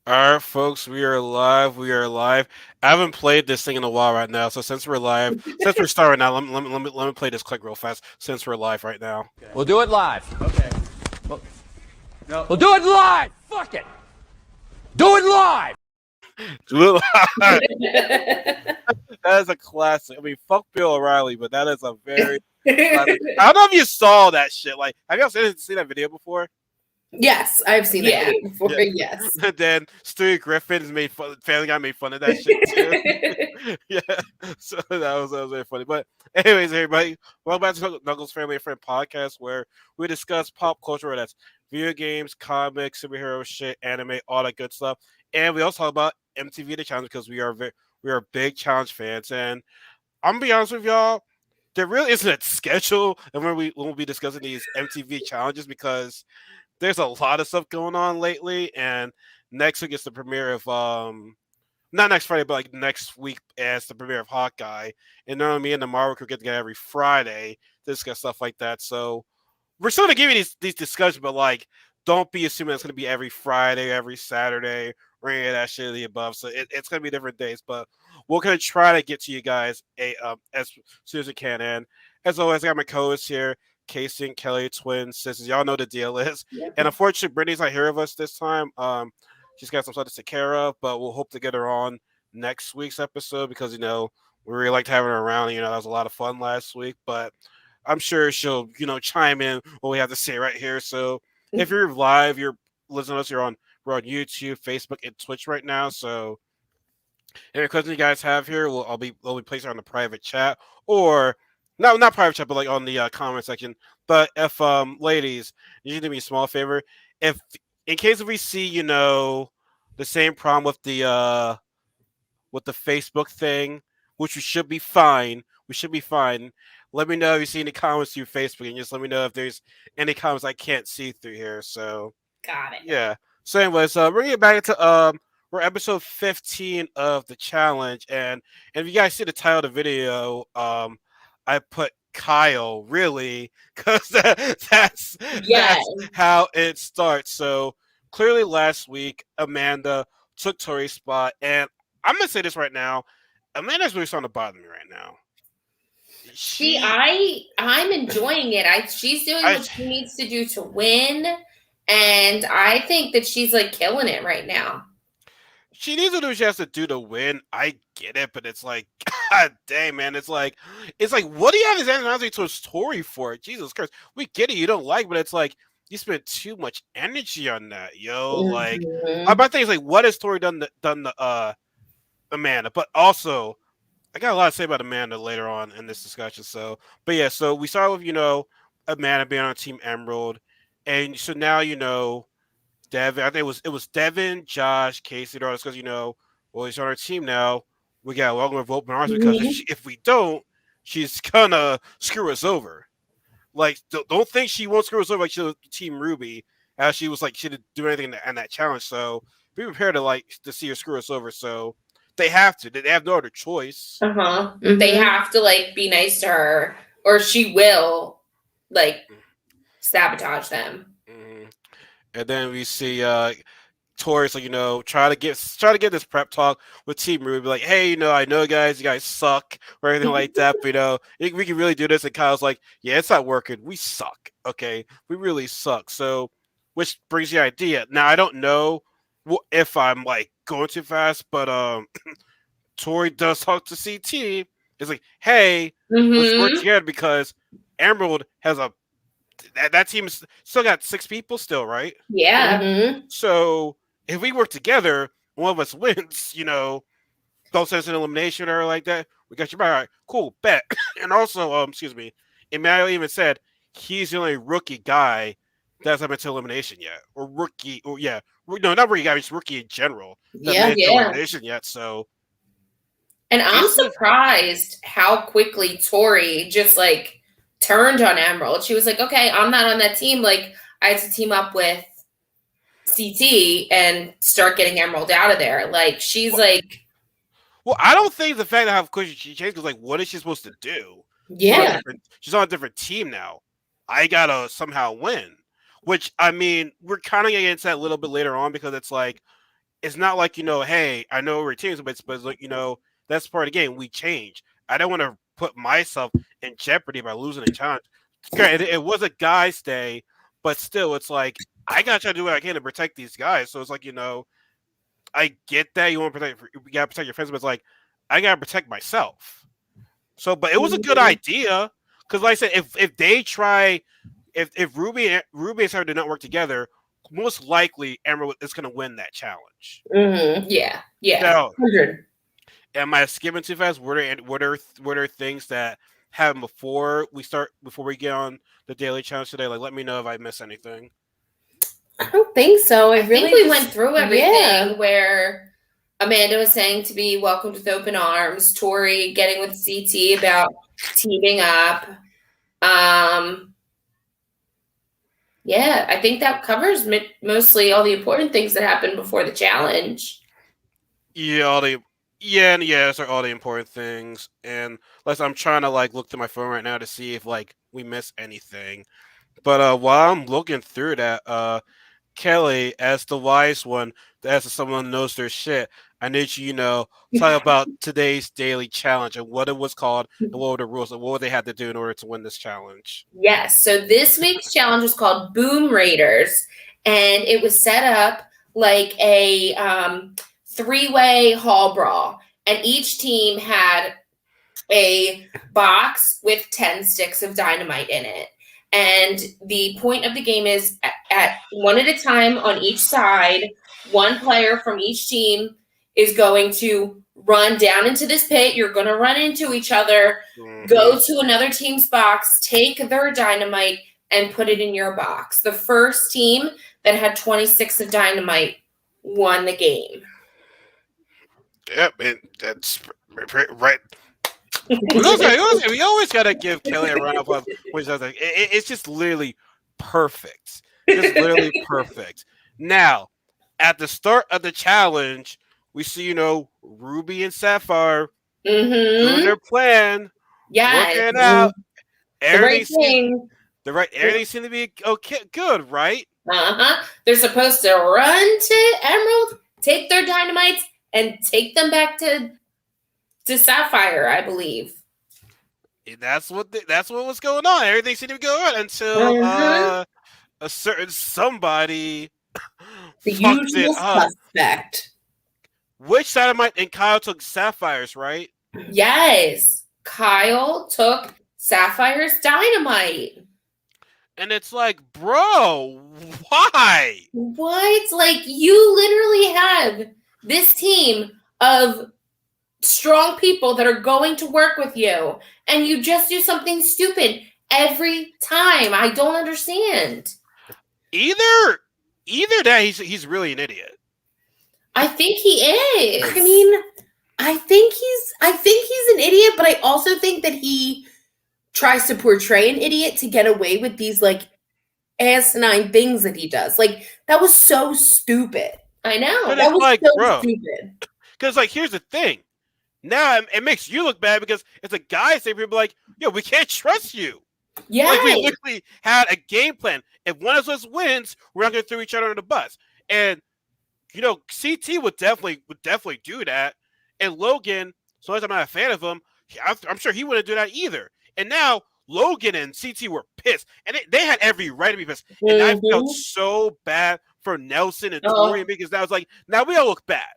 All right, folks, we are live. We are live. I haven't played this thing in a while right now, so since we're live, since we're starting now, let me play this click real fast. Since we're live right now, We'll do it live. Okay. Well, no. We'll do it live. Fuck it. Do it live. that is a classic. I mean, fuck Bill O'Reilly, but that is a very classic. I don't know if you saw that shit. Like, have you ever seen that video before? Yes, I've seen that Yeah. video before. Yeah. Yes. And then Stewie Griffin's made fun. Family Guy made fun of that shit too. Yeah, so that was very funny. But anyways, everybody, welcome back to Knuckles Family and Friend podcast, where we discuss pop culture, whether that's video games, comics, superhero shit, anime, all that good stuff, and we also talk about MTV The Challenge because we are big challenge fans. And I'm gonna be honest with y'all, there really isn't a schedule, and when we'll be discussing these MTV challenges because there's a lot of stuff going on lately, and next week is the premiere of not next Friday, but like next week as the premiere of Hawkeye. And normally me and the Marvel crew get together every Friday to discuss stuff like that. So we're still gonna give you these discussions, but like don't be assuming it's gonna be every Friday, every Saturday, or any of that shit of the above. So it's gonna be different days, but we're gonna try to get to you guys as soon as we can. And as always, I got my co-hosts here. Casey and Kelly, twin sisters. Y'all know the deal is. And unfortunately, Brittany's not here with us this time. She's got some stuff to take care of, but we'll hope to get her on next week's episode because we really liked having her around. That was a lot of fun last week. But I'm sure she'll chime in what we have to say right here. So if you're live, you're listening to us. We're on YouTube, Facebook, and Twitch right now. So any questions you guys have here, I'll be placing on the private chat or not private chat, but like on the comment section. But if ladies, you do me a small favor, if in case if we see the same problem with the Facebook thing, which we should be fine. We should be fine. Let me know if you see any comments through Facebook, and just let me know if there's any comments I can't see through here. So Got it. yeah. So anyways, bringing it back into we're episode 15 of the challenge, and if you guys see the title of the video, I put Kyle really because that's Yes. how it starts. So clearly, last week Amanda took Tori's spot, and I'm gonna say this right now, Amanda's really starting to bother me right now. See, I'm enjoying it. She's doing what she needs to do to win, and I think that she's like killing it right now. She needs to do what she has to do to win. I get it, but it's like, God dang, man. It's like, what do you have this animosity towards Tori for? Jesus Christ. We get it, you don't like, but it's like, you spend too much energy on that, yo. Like, my thing is like, what has Tori done to Amanda? But also, I got a lot to say about Amanda later on in this discussion. So, but yeah, so we start with, Amanda being on Team Emerald. And so now, Devin, I think it was Devin, Josh, Casey, because well, he's on our team now. We got to welcome her with open arms because if we don't, she's gonna screw us over. Like, don't think she won't screw us over like she was Team Ruby, as she was like she didn't do anything in that challenge. So be prepared to see her screw us over. So they have to. They have no other choice. They have to like be nice to her, or she will like sabotage them. And then we see Tori, so try to get this prep talk with Team Ruby, like, hey, I know guys, you guys suck or anything like that, but we can really do this. And Kyle's like, yeah, it's not working. We suck. Okay, we really suck. So, which brings the idea. Now I don't know if I'm like going too fast, but Tori does talk to CT. It's like, hey, let's work together because Emerald has that team still got 6 people still, right? Yeah. So if we work together, one of us wins, don't send us an elimination or like that. We got your back. All right, cool, bet. And also, excuse me, Emmanuel even said he's the only rookie guy that hasn't been to elimination yet. Or rookie, or yeah. No, not rookie guy, just rookie in general. That made it to elimination yet. So and I'm surprised how quickly Tori just like turned on Emerald. She was like, okay, I'm not on that team. Like, I had to team up with CT and start getting Emerald out of there. Like, she's like... Well, I don't think the fact that how quickly she changed was like, what is she supposed to do? Yeah. She's on a different team now. I gotta somehow win. Which, I mean, we're kind of getting into that a little bit later on because it's like, it's not like, hey, I know we're teams, but like, that's part of the game. We change. I don't want to put myself in jeopardy by losing a challenge. Granted, it was a guy's day, but still, it's like I gotta try to do what I can to protect these guys. So it's like, I get that you want to protect, you gotta protect your friends, but it's like I gotta protect myself. So, but it was a good idea because, like I said, if they try, if Ruby and Sarah do not work together, most likely Emerald is going to win that challenge. Yeah. Now, 100. am I skipping too fast? What are things that happened before we get on the daily challenge today? Like, let me know if I miss anything. I don't think so. I think we went through everything where Amanda was saying to be welcomed with open arms, Tori getting with CT about teaming up. Yeah, I think that covers mostly all the important things that happened before the challenge. Yeah, those are all the important things. And I'm trying to look through my phone right now to see if we miss anything. But while I'm looking through that, Kelly, as the wise one, as someone who knows their shit, I need you, talk about today's daily challenge and what it was called and what were the rules and what they had to do in order to win this challenge. Yes. So this week's challenge was called Boom Raiders, and it was set up like a three-way hall brawl, and each team had a box with 10 sticks of dynamite in it. And the point of the game is at one at a time on each side, one player from each team is going to run down into this pit. You're going to run into each other, go to another team's box, take their dynamite, and put it in your box. The first team that had 26 of dynamite won the game. Yep, that's right. We always gotta give Kelly a round of applause. It's just literally perfect. Just literally perfect. Now, at the start of the challenge, we see Ruby and Sapphire doing their plan, working it out. Everything seems to be okay, good, right? They're supposed to run to Emerald, take their dynamites, and take them back to Sapphire, I believe. That's what was going on. Everything seemed to be going on until a certain somebody the usual suspect. Which dynamite and Kyle took Sapphire's, right? Yes. Kyle took Sapphire's dynamite. And it's like, bro, why? What? Like, you literally have this team of strong people that are going to work with you, and you just do something stupid every time. I don't understand. Either that he's really an idiot. I think he is. I mean, I think he's an idiot, but I also think that he tries to portray an idiot to get away with these asinine things that he does. Like, that was so stupid. I know. But that was so stupid. Because here's the thing. Now it makes you look bad because it's a guy saying people like, yo, we can't trust you. Yeah. We literally had a game plan. If one of us wins, we're not gonna throw each other under the bus. And CT would definitely do that. And Logan, so as I'm not a fan of him, I'm sure he wouldn't do that either. And now Logan and CT were pissed, and they had every right to be pissed. And I felt so bad for Nelson and Tori because that was like, now we all look bad.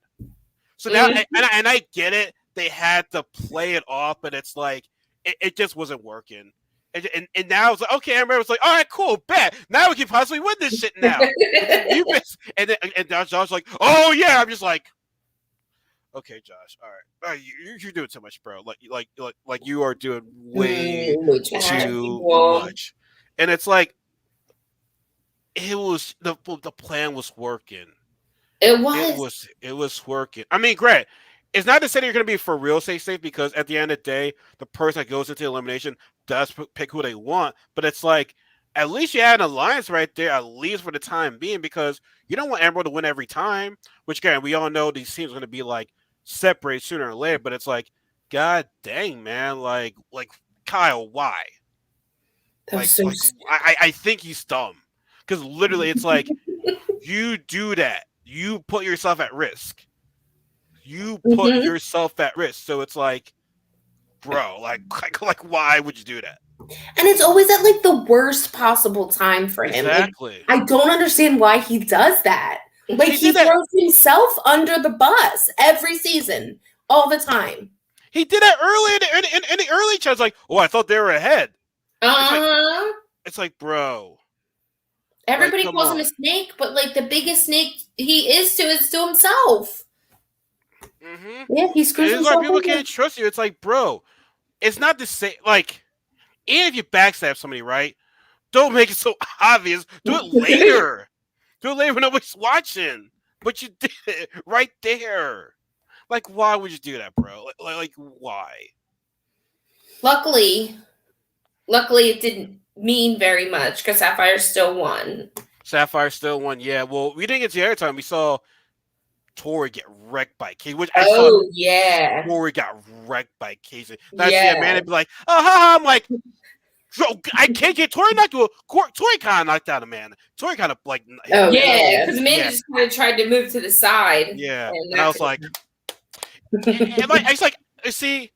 So now, and I get it, they had to play it off, but it's like it just wasn't working. And now it's like, okay, everybody was like, all right, cool, bet. Now we can possibly win this shit now. and Josh was like, oh yeah. I'm just like, okay, Josh, all right, you're doing too much, bro. Like you are doing way too much. And it's like, it was the plan was working. It was working. I mean, great. It's not to say that you're going to be for real safe, because at the end of the day, the person that goes into elimination does pick who they want. But it's like, at least you had an alliance right there, at least for the time being, because you don't want Emerald to win every time. Which, again, we all know these teams are going to be separate sooner or later. But it's like, god dang, man, like Kyle, why? I think he's dumb, because literally it's like, you do that. you put yourself at risk. You put yourself at risk. So it's like, bro, like why would you do that? And it's always at like the worst possible time for him. Exactly. Like, I don't understand why he does that. Like he did that. throws himself under the bus every season, all the time. He did that early in the early chats. Like, oh, I thought they were ahead. It's like, bro. Everybody Like, calls him a snake, but like the biggest snake he is to himself. Mm-hmm. Yeah, he screws It's himself. like people can't trust you. It's like, bro, it's not the same. Like, even if you backstab somebody, right? Don't make it so obvious. Do it later. Do it later when nobody's watching. But you did it right there. Like, why would you do that, bro? Like why? Luckily, it didn't mean very much because Sapphire still won. Sapphire still won, yeah. Well, we didn't get to the other time. We saw Tori get wrecked by Casey, which I saw. Yeah. Tori got wrecked by Casey. Then I see Amanda be like, I'm like, I can't get Tori knocked out. Tori kind of knocked out Amanda. Tori kind of like. Oh, yeah. Because Amanda just kind of tried to move to the side. Yeah. And I was like, I just like, see,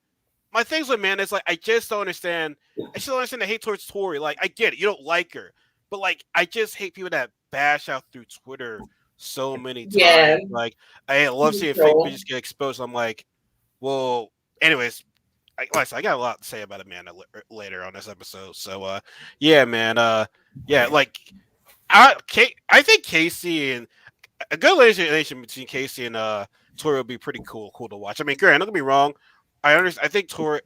my things with Amanda is like, I just don't understand. I still don't understand the hate towards Tori. Like, I get it. You don't like her. But like, I just hate people that bash out through Twitter so many times. Yeah. Like, I love seeing fake bitches get exposed. I'm like, well, anyways, I got a lot to say about Amanda later on this episode. So, yeah, man. Like, I think Casey and a good relation between Casey and Tori would be pretty cool to watch. I mean, Grant, don't get me wrong. I understand.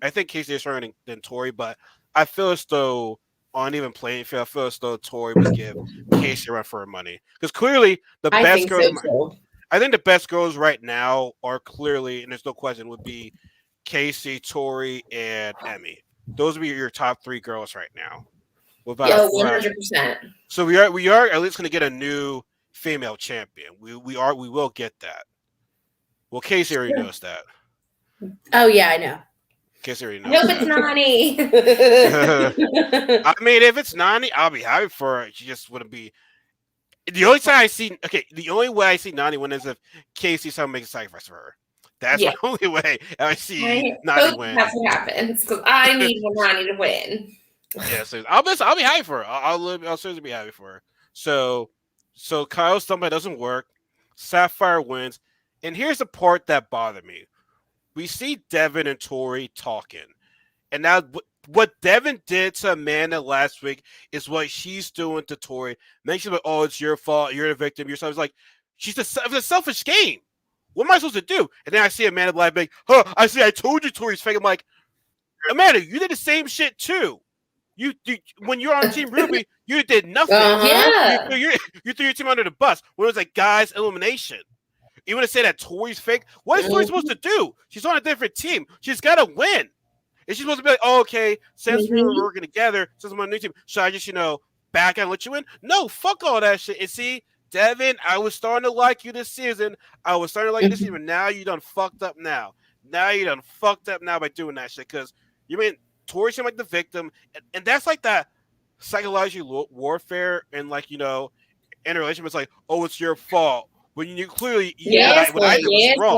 I think Casey is stronger than Tori, but I feel as though on even playing field, I feel as though Tori would give Casey a run for her money because clearly the best girls. I think the best girls right now are clearly, and there's no question, would be Casey, Tori, and Emmy. Those would be your top 3 girls right now. 100%. So we are at least going to get a new female champion. We will get that. Well, Casey already knows that. Oh yeah, I know. Casey already knows. No, it's Nani. I mean, if it's Nani, I'll be happy for her. She just wouldn't be. The only way I see Nani win is if Casey somehow makes a sacrifice for her. That's the only way I see Nani win. That's what happens because I need Nani to win. Yeah, so I'll be happy for her. I'll seriously be happy for her. So Kyle's stumble doesn't work. Sapphire wins, and here's the part that bothered me. We see Devin and Tori talking, and now what Devin did to Amanda last week is what she's doing to Tori. Makes her like, oh, it's your fault. You're the victim. You're something like she's a selfish game. What am I supposed to do? And then I see Amanda Black big, I told you Tori's fake. I'm like, Amanda, you did the same shit too. You when you're on Team Ruby, you did nothing. Yeah. You threw your team under the bus when it was like guys elimination. You want to say that Tori's fake? What is Tori supposed to do? She's on a different team. She's got to win. Is she supposed to be like, oh, okay, since we were working together, since I'm on a new team, should I just, back out and let you in? No, fuck all that shit. And see, Devin, I was starting to like you this season. Now you done fucked up now. Now you done fucked up now by doing that shit. Because you mean Tori seemed like the victim. And that's like that psychological warfare and like, in a relationship, it's like, oh, it's your fault. When you clearly, what I did was wrong.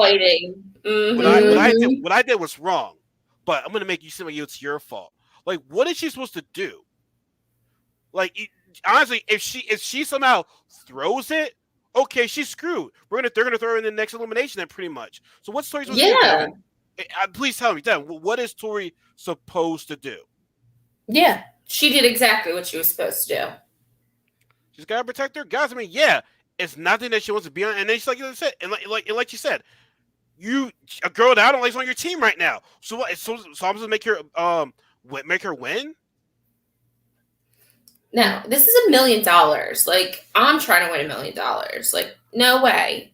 What I did was wrong. But I'm gonna make you seem like it's your fault. Like, what is she supposed to do? Like, honestly, if she somehow throws it, okay, she's screwed. They're gonna throw her in the next elimination. Then pretty much. So what's Tori supposed to do? Devin? Please tell me, Devin. What is Tori supposed to do? Yeah, she did exactly what she was supposed to do. She's gotta protect her guys. I mean, it's nothing that she wants to be on. And then she's like you said, and like you said. A girl that I don't like is on your team right now. So what? So I'm supposed to make her win? No, this is $1 million. Like, I'm trying to win $1 million. Like, no way.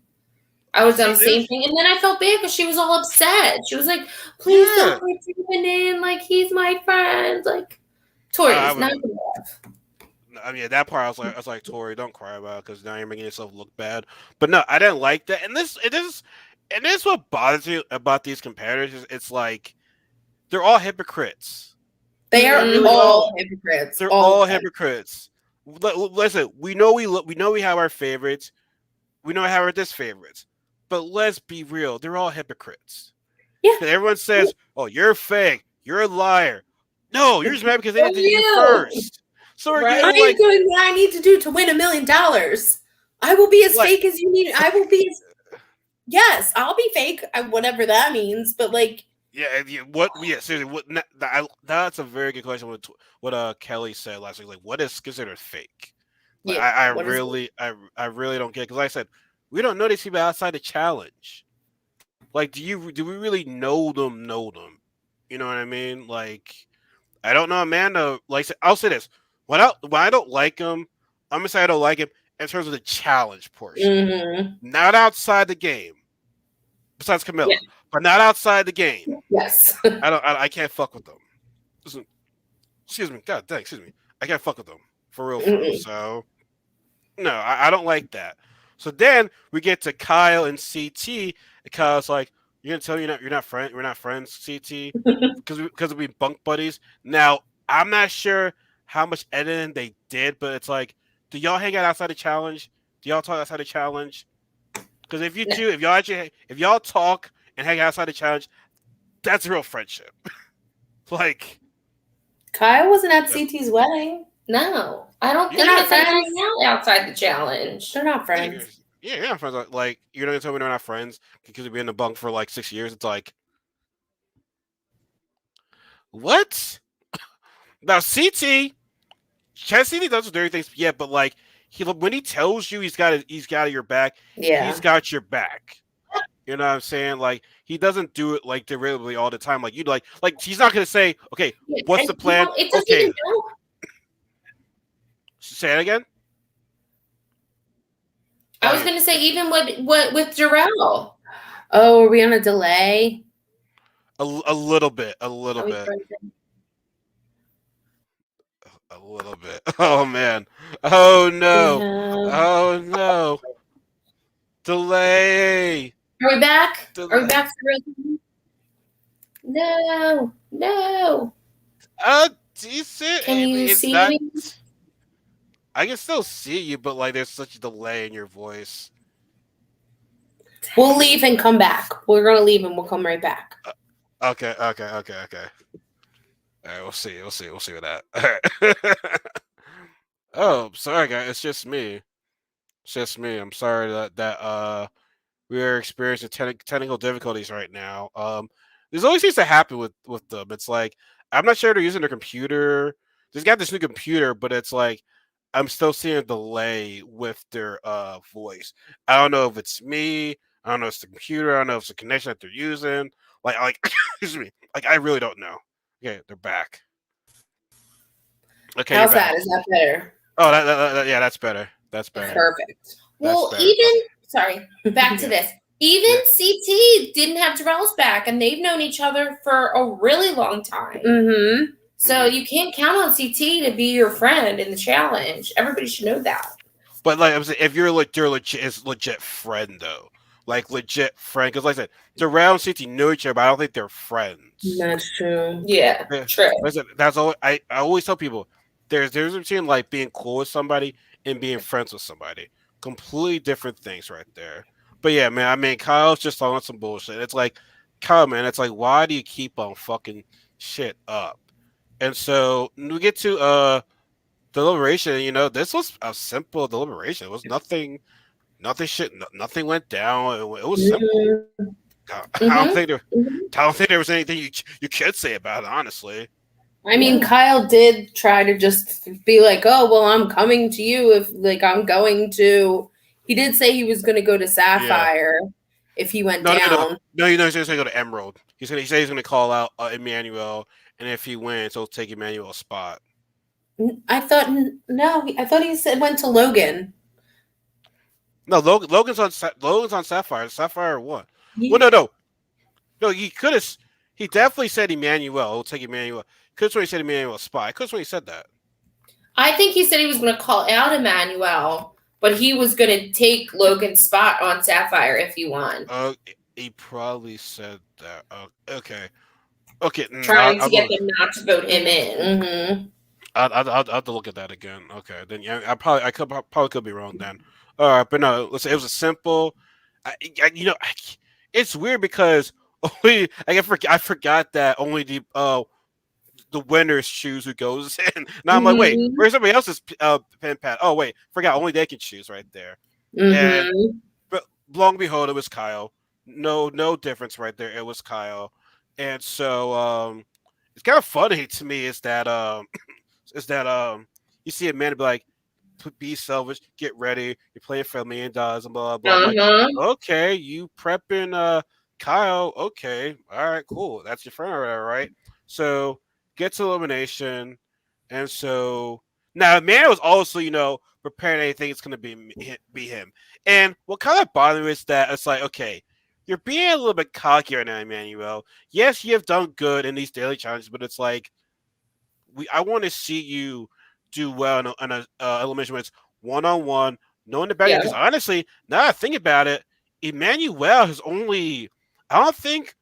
I was done the same thing, and then I felt bad because she was all upset. She was like, "Please don't put Steven in. Like, he's my friend." Like, Tori, it's not good enough. I mean, that part I was like, Tori, don't cry about it because now you're making yourself look bad. But no, I didn't like that. And this is what bothers me about these competitors. It's like they're all hypocrites. They are all hypocrites. They're all hypocrites. Listen, we know we have our favorites. we know how our disfavorites, but let's be real, they're all hypocrites. Yeah. Because everyone says, "Oh, you're fake. You're a liar." No, you're just mad because they didn't do you you. first. So are Right. you I am like doing what I need to do to win $1 million. I will be as Like- fake as you need. I will be as yes, I'll be fake, whatever that means. But like, yeah, what? Yeah, seriously, what? That's a very good question. What Kelly said last week, like, what is considered fake? Like, Yeah, I what is really, I really don't get because like I said, we don't know these people outside the challenge. Like, do we really know them? Know them? You know what I mean? Like, I don't know Amanda. Like, I'll say this: when I don't like him, I'm gonna say I don't like him in terms of the challenge portion, mhm. not outside the game. Besides Camilla, Yeah. but not outside the game. Yes. I can't fuck with them. Listen, excuse me, God dang, excuse me. I can't fuck with them for real, for real. Mm-mm. So no, I don't like that. So then we get to Kyle and CT. And Kyle's like, "You're gonna tell me we're not friends, CT, because we bunk buddies." Now I'm not sure how much editing they did, but it's like, do y'all hang out outside the challenge? Do y'all talk outside the challenge? Because if you No. do, if y'all talk and hang outside the challenge, that's real friendship. Like, Kyle wasn't at Yeah. CT's wedding. No, I don't You're think not that they friends. hang out outside the challenge. They're not friends. yeah, you're not friends. Like, you're not gonna tell me we're not friends because we've been in the bunk for like 6 years. It's like, what? Now CT does dirty things, yeah, but like when he tells you he's got your back, Yeah. he's got your back. You know what I'm saying? Like, he doesn't do it like deliberately all the time. Like, you'd like he's not gonna say, "Okay, Yeah, what's and, the plan?" it doesn't Okay, even know. say it again. I was going to say even with Jarrell. Oh, are we on a delay? A little bit, Are we friends? a little bit. Oh man. Oh no. Yeah. Oh no. Delay. Are we back? Delay. Are we back for real? No. Decent. Can you It's see not. me? I can still see you, but like, there's such a delay in your voice. We'll leave and come back. We're gonna leave and we'll come right back. Okay. All right, we'll see with that. All right. Oh, sorry, guys. It's just me. I'm sorry that we are experiencing technical difficulties right now. This always seems to happen with them. It's like, I'm not sure they're using their computer. They've got this new computer, but it's like I'm still seeing a delay with their voice. I don't know if it's me. I don't know if it's the computer. I don't know if it's the connection that they're using. Like excuse me. Like, I really don't know. Okay, they're back. Okay, How's you're back. that? Is that better? Oh, yeah, that's better. That's better. Perfect. Well, better. sorry, back to this. Even CT didn't have Jarrell's back, and they've known each other for a really long time. Mm-hmm. So you can't count on CT to be your friend in the challenge. Everybody should know that. But like I'm saying, if you're legit friend though, like legit friend, because like I said, Darrell and CT know each other, but I don't think they're friends. That's true. Yeah, Yeah. true. Listen, that's all. I always tell people there's between like being cool with somebody and being friends with somebody. Completely different things right there. But yeah, man, I mean, Kyle's just on some bullshit. It's like, Kyle, man, it's like, why do you keep on fucking shit up? And so we get to deliberation. You know, this was a simple deliberation. It was nothing nothing went down. It was simple. I don't think there was anything you could say about it, honestly. I mean, Kyle did try to just be like, "Oh, well, I'm coming to you if like I'm going to." He did say he was going to go to Sapphire if he went down. No, he's going to go to Emerald. He said he's going to call out Emmanuel, and if he wins, he'll take Emmanuel's spot. I thought he said went to Logan. No, Logan's on Sapphire. Sapphire won. Well, no. He could have. He definitely said Emmanuel. He'll take Emmanuel. Could have said Emmanuel's spot. Could have he said that. I think he said he was going to call out Emmanuel, but he was going to take Logan's spot on Sapphire if he won. He probably said that. Okay. Trying to get them not to vote him in. Mm-hmm. I'll have to look at that again. Okay, then yeah, I probably could be wrong then. All right, but no, listen, it was a simple. You know, it's weird because only I forgot that only the winners choose who goes in. Now I'm like, wait, Mhm. where's somebody else's pen pad? Oh wait, forgot. Only they can choose right there. And Mhm. but long and behold, it was Kyle. No difference right there. It was Kyle. And so it's kind of funny to me is that you see a man be like, be selfish, get ready, you're playing for $1 million and blah blah blah. I'm like, Uh-huh. okay, you prepping Kyle, okay, all right, cool. That's your friend, all right. So get to elimination, and so now man was also, preparing anything it's gonna be him. And what kind of bothered me is that it's like, okay, you're being a little bit cocky right now, Emmanuel. Yes, you have done good in these daily challenges, but it's like I want to see you do well in a elimination when it's 1-on-1, knowing the bad. Yeah. Because honestly, now that I think about it, Emmanuel has only I don't think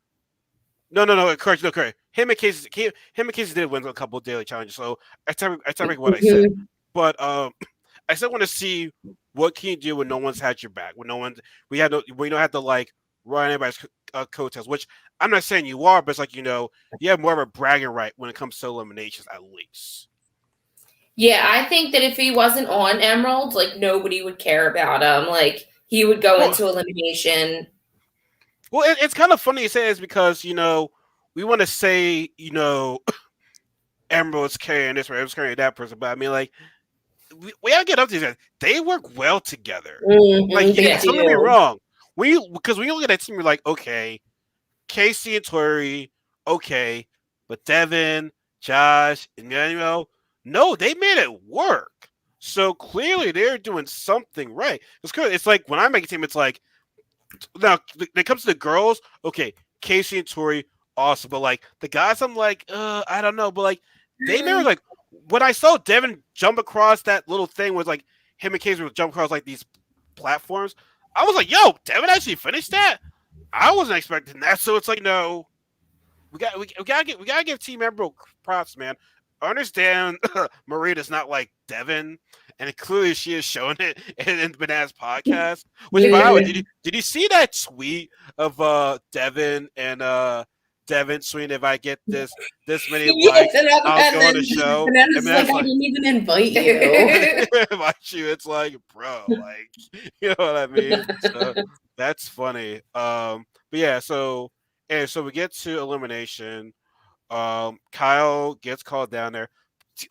no correct no correct. Him and Casey did win a couple of daily challenges, so I take back what I said. Mhm. But I still want to see what can you do when no one's had your back, when no one we don't have to like run anybody's coattails. Which I'm not saying you are, but it's like you have more of a bragging right when it comes to eliminations, at least. Yeah, I think that if he wasn't on Emerald, like nobody would care about him. Like he would go Well, into elimination. it's kind of funny you say this because we want to say Emerald's carrying this or Emerald's carrying that person, but I mean like we gotta get up to this. They work well together. Like, Mhm, yeah, they Yeah. don't get me do. wrong. Because when you look at that team, you're like, okay, Casey and Tori, okay, but Devin, Josh, Emmanuel, no, they made it work. So clearly they're doing something right. It's like when I make a team, it's like now when it comes to the girls, okay, Casey and Tori, awesome. But like the guys, I'm like, I don't know. But like they never like when I saw Devin jump across that little thing was like him and Casey would jump across like these platforms. I was like, yo, Devin actually finished that. I wasn't expecting that. So it's like, no, we gotta give Team Emerald props, man. I understand Marita's not like Devin, and clearly she is showing it in Bananas podcast. Which, by the way, Mhm. did you see that tweet of Devin and Devin tweeting, if I get this many Yes, likes, I'll go on the show. and then And it's like, that's I like didn't even invite you. invite you. It's like, bro, like you know what I mean. So that's funny. But yeah, so we get to elimination. Kyle gets called down there.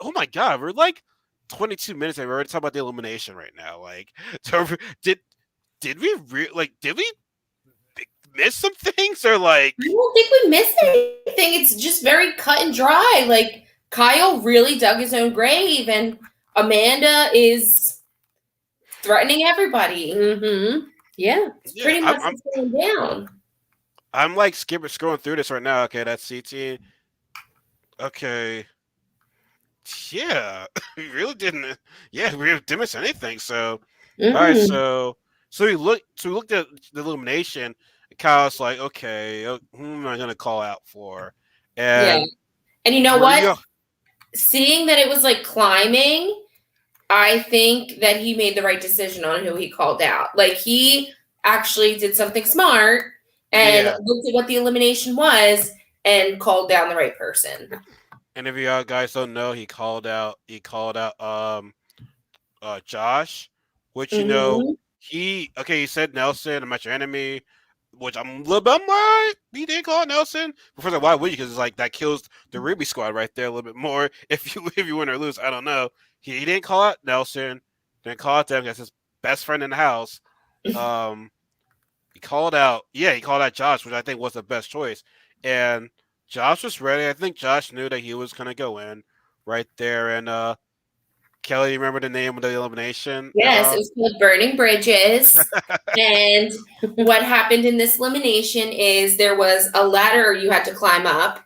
Oh my god, we're like 22 minutes and we're already talking about the elimination right now. Like, so did did we did we miss some things or like? I don't think we missed anything. It's just very cut and dry. Like Kyle really dug his own grave, and Amanda is threatening everybody. Mm-hmm. Yeah. It's Yeah, pretty much what's going down. I'm like scrolling through this right now. Okay, that's CT. Okay, yeah, we really didn't. Yeah, we didn't miss anything. So all right, Mm-hmm. we looked at the elimination. And Kyle's like, okay, who am I gonna call out for? Yeah. And And you know what? Maria, Seeing that it was like climbing, I think that he made the right decision on who he called out. Like he actually did something smart and yeah. looked at what the elimination was and called down the right person. And if you guys don't know, he called out Josh, which Mm-hmm. he said Nelson, I'm not your enemy, which I'm a little bit why he didn't call it Nelson. But first, why would you? Because it's like that kills the Ruby squad right there a little bit more. If you win or lose, I don't know. He didn't call out Nelson, didn't call out them because his best friend in the house. Um, he called out Josh, which I think was the best choice. And Josh was ready. I think Josh knew that he was gonna go in right there. And Kelly, you remember the name of the elimination at Yes, it all? was called Burning Bridges. And what happened in this elimination is there was a ladder you had to climb up,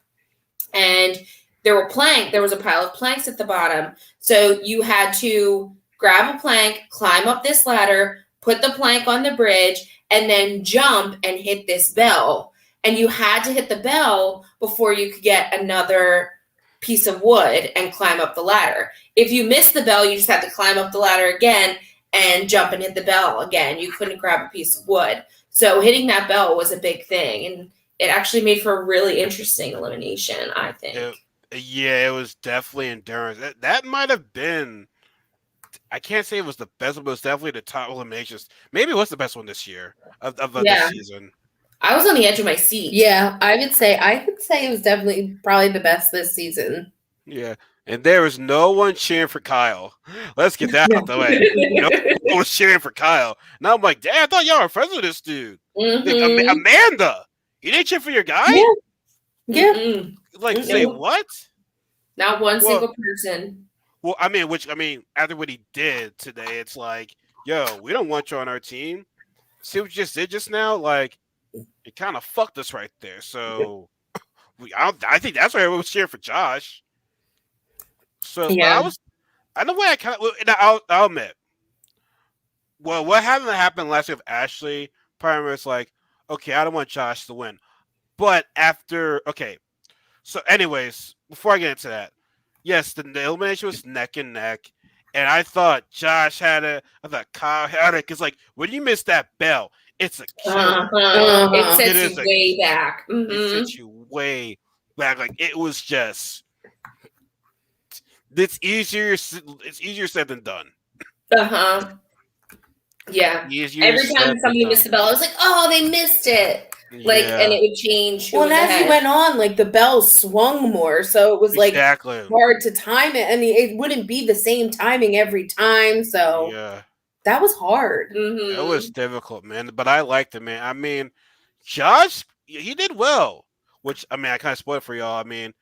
and there was a pile of planks at the bottom. So you had to grab a plank, climb up this ladder, put the plank on the bridge, and then jump and hit this bell. And you had to hit the bell before you could get another piece of wood and climb up the ladder. If you missed the bell, you just had to climb up the ladder again and jump and hit the bell again. You couldn't grab a piece of wood. So hitting that bell was a big thing, and it actually made for a really interesting elimination, I think. It was definitely endurance. That might have been. I can't say it was the best, but it was definitely the top eliminations. Maybe it was the best one this year of this season. I was on the edge of my seat. Yeah, I would say it was definitely probably the best this season. Yeah, and there was no one cheering for Kyle. Let's get that out the way. No one was cheering for Kyle. And I'm like, damn, I thought y'all were friends with this dude. Like, Amanda, you didn't cheer for your guy? Yeah. Like, say what? Not one single person. Well, I mean, after what he did today, it's like, yo, we don't want you on our team. See what you just did just now? Like, it kind of fucked us right there. So, I think that's why everyone was cheering for Josh. So, I know why I kind of, I'll admit, well, what happened last year with Ashley, probably was like, okay, I don't want Josh to win. But so anyways, before I get into that, yes, the elimination was neck and neck, and I thought Josh had it. I thought Kyle had it because, like, when you miss that bell, it's a killer. It sets you way back. It sets you way back. Like, it was just. It's easier said than done. Yeah. Every time somebody missed the bell, I was like, "Oh, they missed it!" Like, and it would change. Well, and as you went on, like the bell swung more, so it was like hard to time it, and it wouldn't be the same timing every time. So that was hard. It was difficult, man. But I liked it, man. I mean, Josh, he did well. Which I mean, I kind of spoiled for y'all. I mean,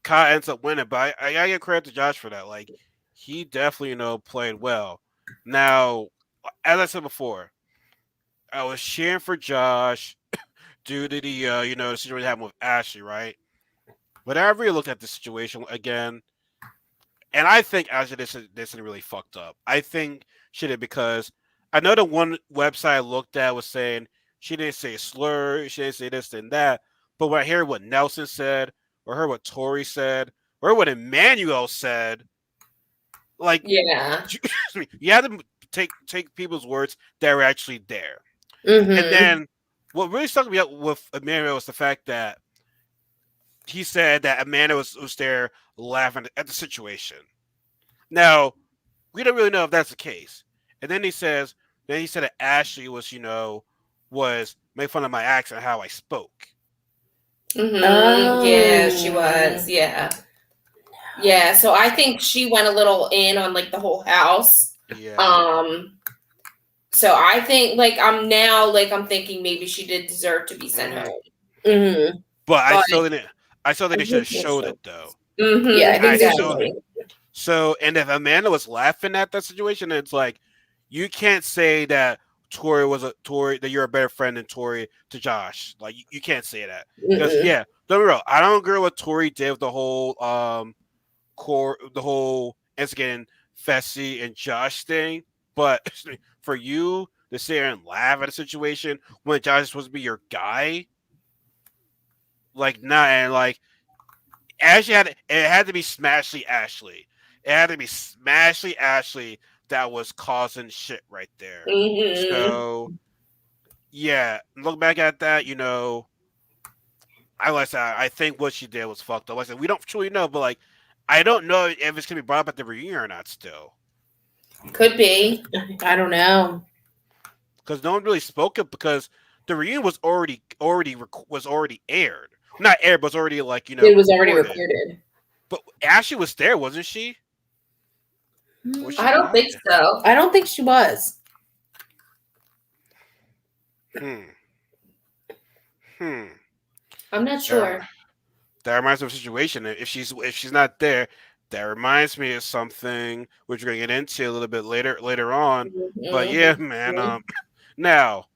Kyle ends up winning, but I gotta give credit to Josh for that. Like, he definitely, played well. Now, as I said before, I was cheering for Josh due to the the situation happened with Ashley, right? But I really looked at the situation again, and I think Ashley this really fucked up. I think she did because I know the one website I looked at was saying she didn't say slur, she didn't say this and that. But when I hear what Nelson said, or heard what Tori said, or what Emmanuel said, like, you had to take people's words that were actually there. And then what really stuck me up with Emmanuel was the fact that he said that Amanda was there laughing at the situation. Now, we don't really know if that's the case. And then he said that Ashley was making fun of my accent, how I spoke. Yeah, she was. Yeah. So I think she went a little in on like the whole house. So I think I'm thinking maybe she did deserve to be sent home. But I still think they should have showed it though. Yeah, exactly. So, and if Amanda was laughing at that situation, it's like you can't say that that you're a better friend than Tori to Josh. Like, you can't say that because don't be real. I don't agree with what Tori did with the whole the whole instigating Fessy and Josh thing. But for you to sit there and laugh at a situation when Josh is supposed to be your guy, like, nah, and like Ashley it had to be Smashly Ashley. It had to be Smashly Ashley that was causing shit right there. So, yeah, look back at that, I think what she did was fucked up. Like I said, we don't truly know, but like, I don't know if it's gonna be brought up at the reunion or not. Still, could be. I don't know because no one really spoke it because the reunion was already aired. Not aired, but was already it was already recorded. But Ashley was there, wasn't she? I don't think so. I don't think she was. I'm not sure. That reminds me of a situation. If she's not there, that reminds me of something which we're gonna get into a little bit later on. But yeah, man. Now,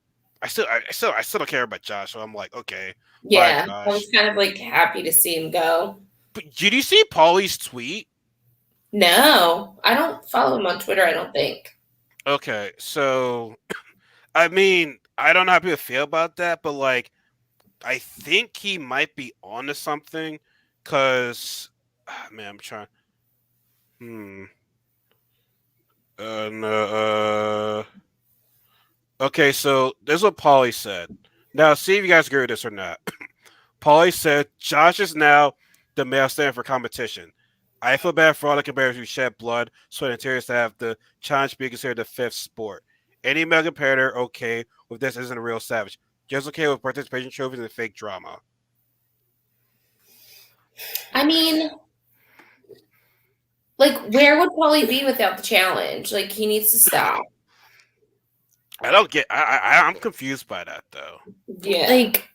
I still don't care about Josh, so I'm like, okay. Yeah, I was kind of like happy to see him go. But did you see Paulie's tweet? No, I don't follow him on Twitter, I don't think. Okay, so I mean, I don't know how people feel about that, but like, I think he might be onto something, cause man, I'm trying. No, okay, so this is what Polly said. Now, see if you guys agree with this or not. Polly said, Josh is now the male stand for competition. I feel bad for all the competitors who shed blood, sweat, and tears to have the challenge be considered the fifth sport. Any male competitor okay with this isn't a real savage. Just okay with participation trophies and fake drama. I mean, like, where would Paulie be without the challenge? Like, he needs to stop. I don't get. I'm confused by that though. Yeah. Like,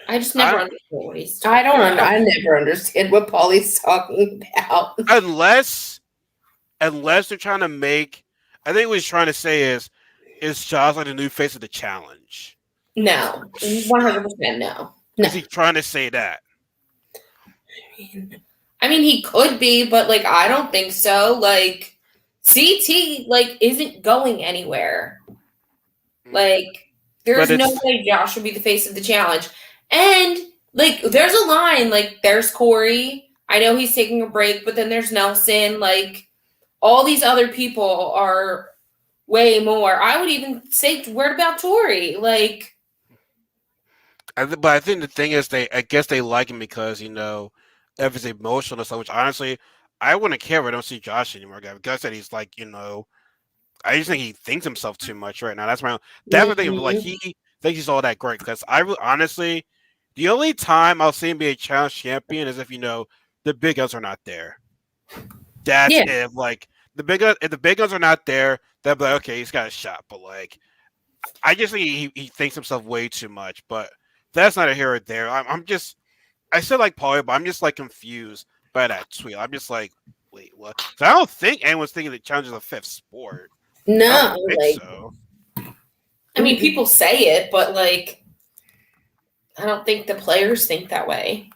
I just never understood what he's I talking don't. about. I never understand what Paulie's talking about. Unless they're trying to make. I think what he's trying to say is Josh like the new face of the challenge? No, 100% no. Is he trying to say that? I mean, he could be, but like, I don't think so. Like, CT like isn't going anywhere. Like, there's no way Josh should be the face of the challenge. And like, there's a line. Like, there's Corey. I know he's taking a break, but then there's Nelson. Like, all these other people are way more. I would even say, what about Tori? Like, but I think the thing is, I guess they like him because if it's emotional stuff. Which honestly, I wouldn't care if I don't see Josh anymore. Like I said, he's like I just think he thinks himself too much right now. That's my thing. Like he thinks he's all that great. Because honestly, the only time I'll see him be a challenge champion is if the big guns are not there. That's if like if the big guns are not there, they'll be like, okay, he's got a shot. But like, I just think he thinks himself way too much. But that's not a here or there. I still like Paulie, but I'm just like confused by that tweet. I'm just like, wait, what? I don't think anyone's thinking the challenge is a fifth sport. No, I don't think so. I mean, people say it, but like, I don't think the players think that way.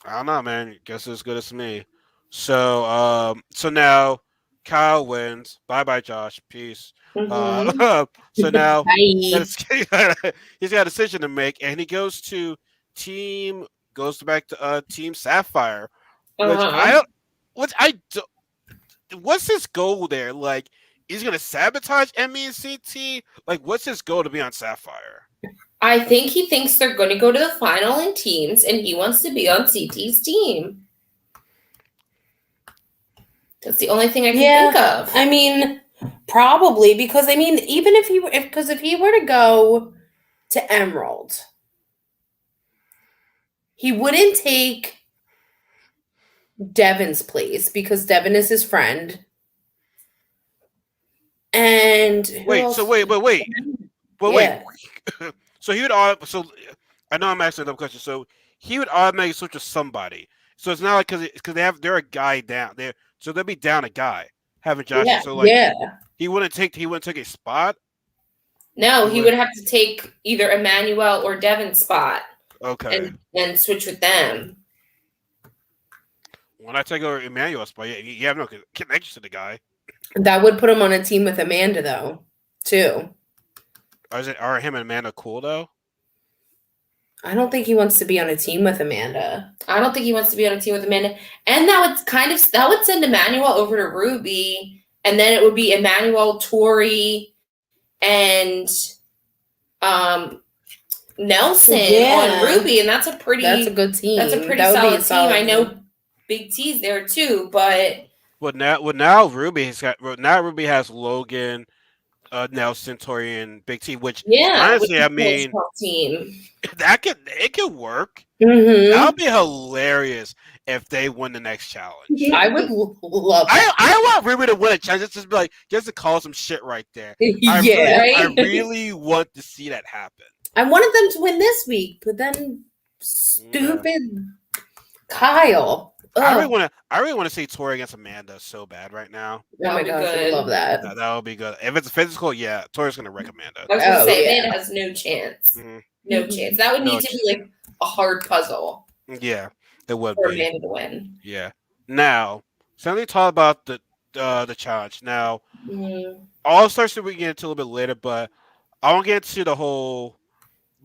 I don't know, man. Guess it's as good as me. So now Kyle wins. Bye, Josh. Peace. So now he's got a decision to make, and he goes back to Team Sapphire, what's his goal there? Like, he's gonna sabotage Emmy and CT? Like, what's his goal to be on Sapphire? I think he thinks they're going to go to the final in teams, and he wants to be on CT's team. That's the only thing I can think of. I mean, probably because even if he were to go to Emerald, he wouldn't take Devin's place because Devin is his friend. And wait. So he would. So I know I'm asking a dumb question. So he would automatically switch to somebody. So it's not like because they're a guy down there, so they'll be down a guy having Josh. So like he wouldn't take a spot. No, he would have to take either Emmanuel or Devin's spot. Okay. And switch with them. When I take over Emmanuel's spot, you have no connection to the guy. That would put him on a team with Amanda, though, too. Are him and Amanda cool though? I don't think he wants to be on a team with Amanda. I don't think he wants to be on a team with Amanda. And that would send Emmanuel over to Ruby, and then it would be Emmanuel, Tori, and Nelson on Ruby, and that's a good team. That's a pretty solid team. I know Big T's there too, but now Ruby has Logan, Nelson, Tori, and Big T. Which honestly, I mean, team. it could work. Mm-hmm. That would be hilarious if they win the next challenge. I would love it. I want Ruby to win a challenge. Just to call some shit right there. I really want to see that happen. I wanted them to win this week, but then stupid Kyle. I really want to see Tori against Amanda so bad right now. Oh my gosh, I love that. That would be good. If it's physical, Tori's gonna wreck Amanda. I was gonna say Amanda has no chance. Mm-hmm. No chance. That would need to be like a hard puzzle. Yeah, it would for be. Amanda to win. Yeah. Now, so let me talk about the challenge. Now, All Stars we get into a little bit later, but I won't get into the whole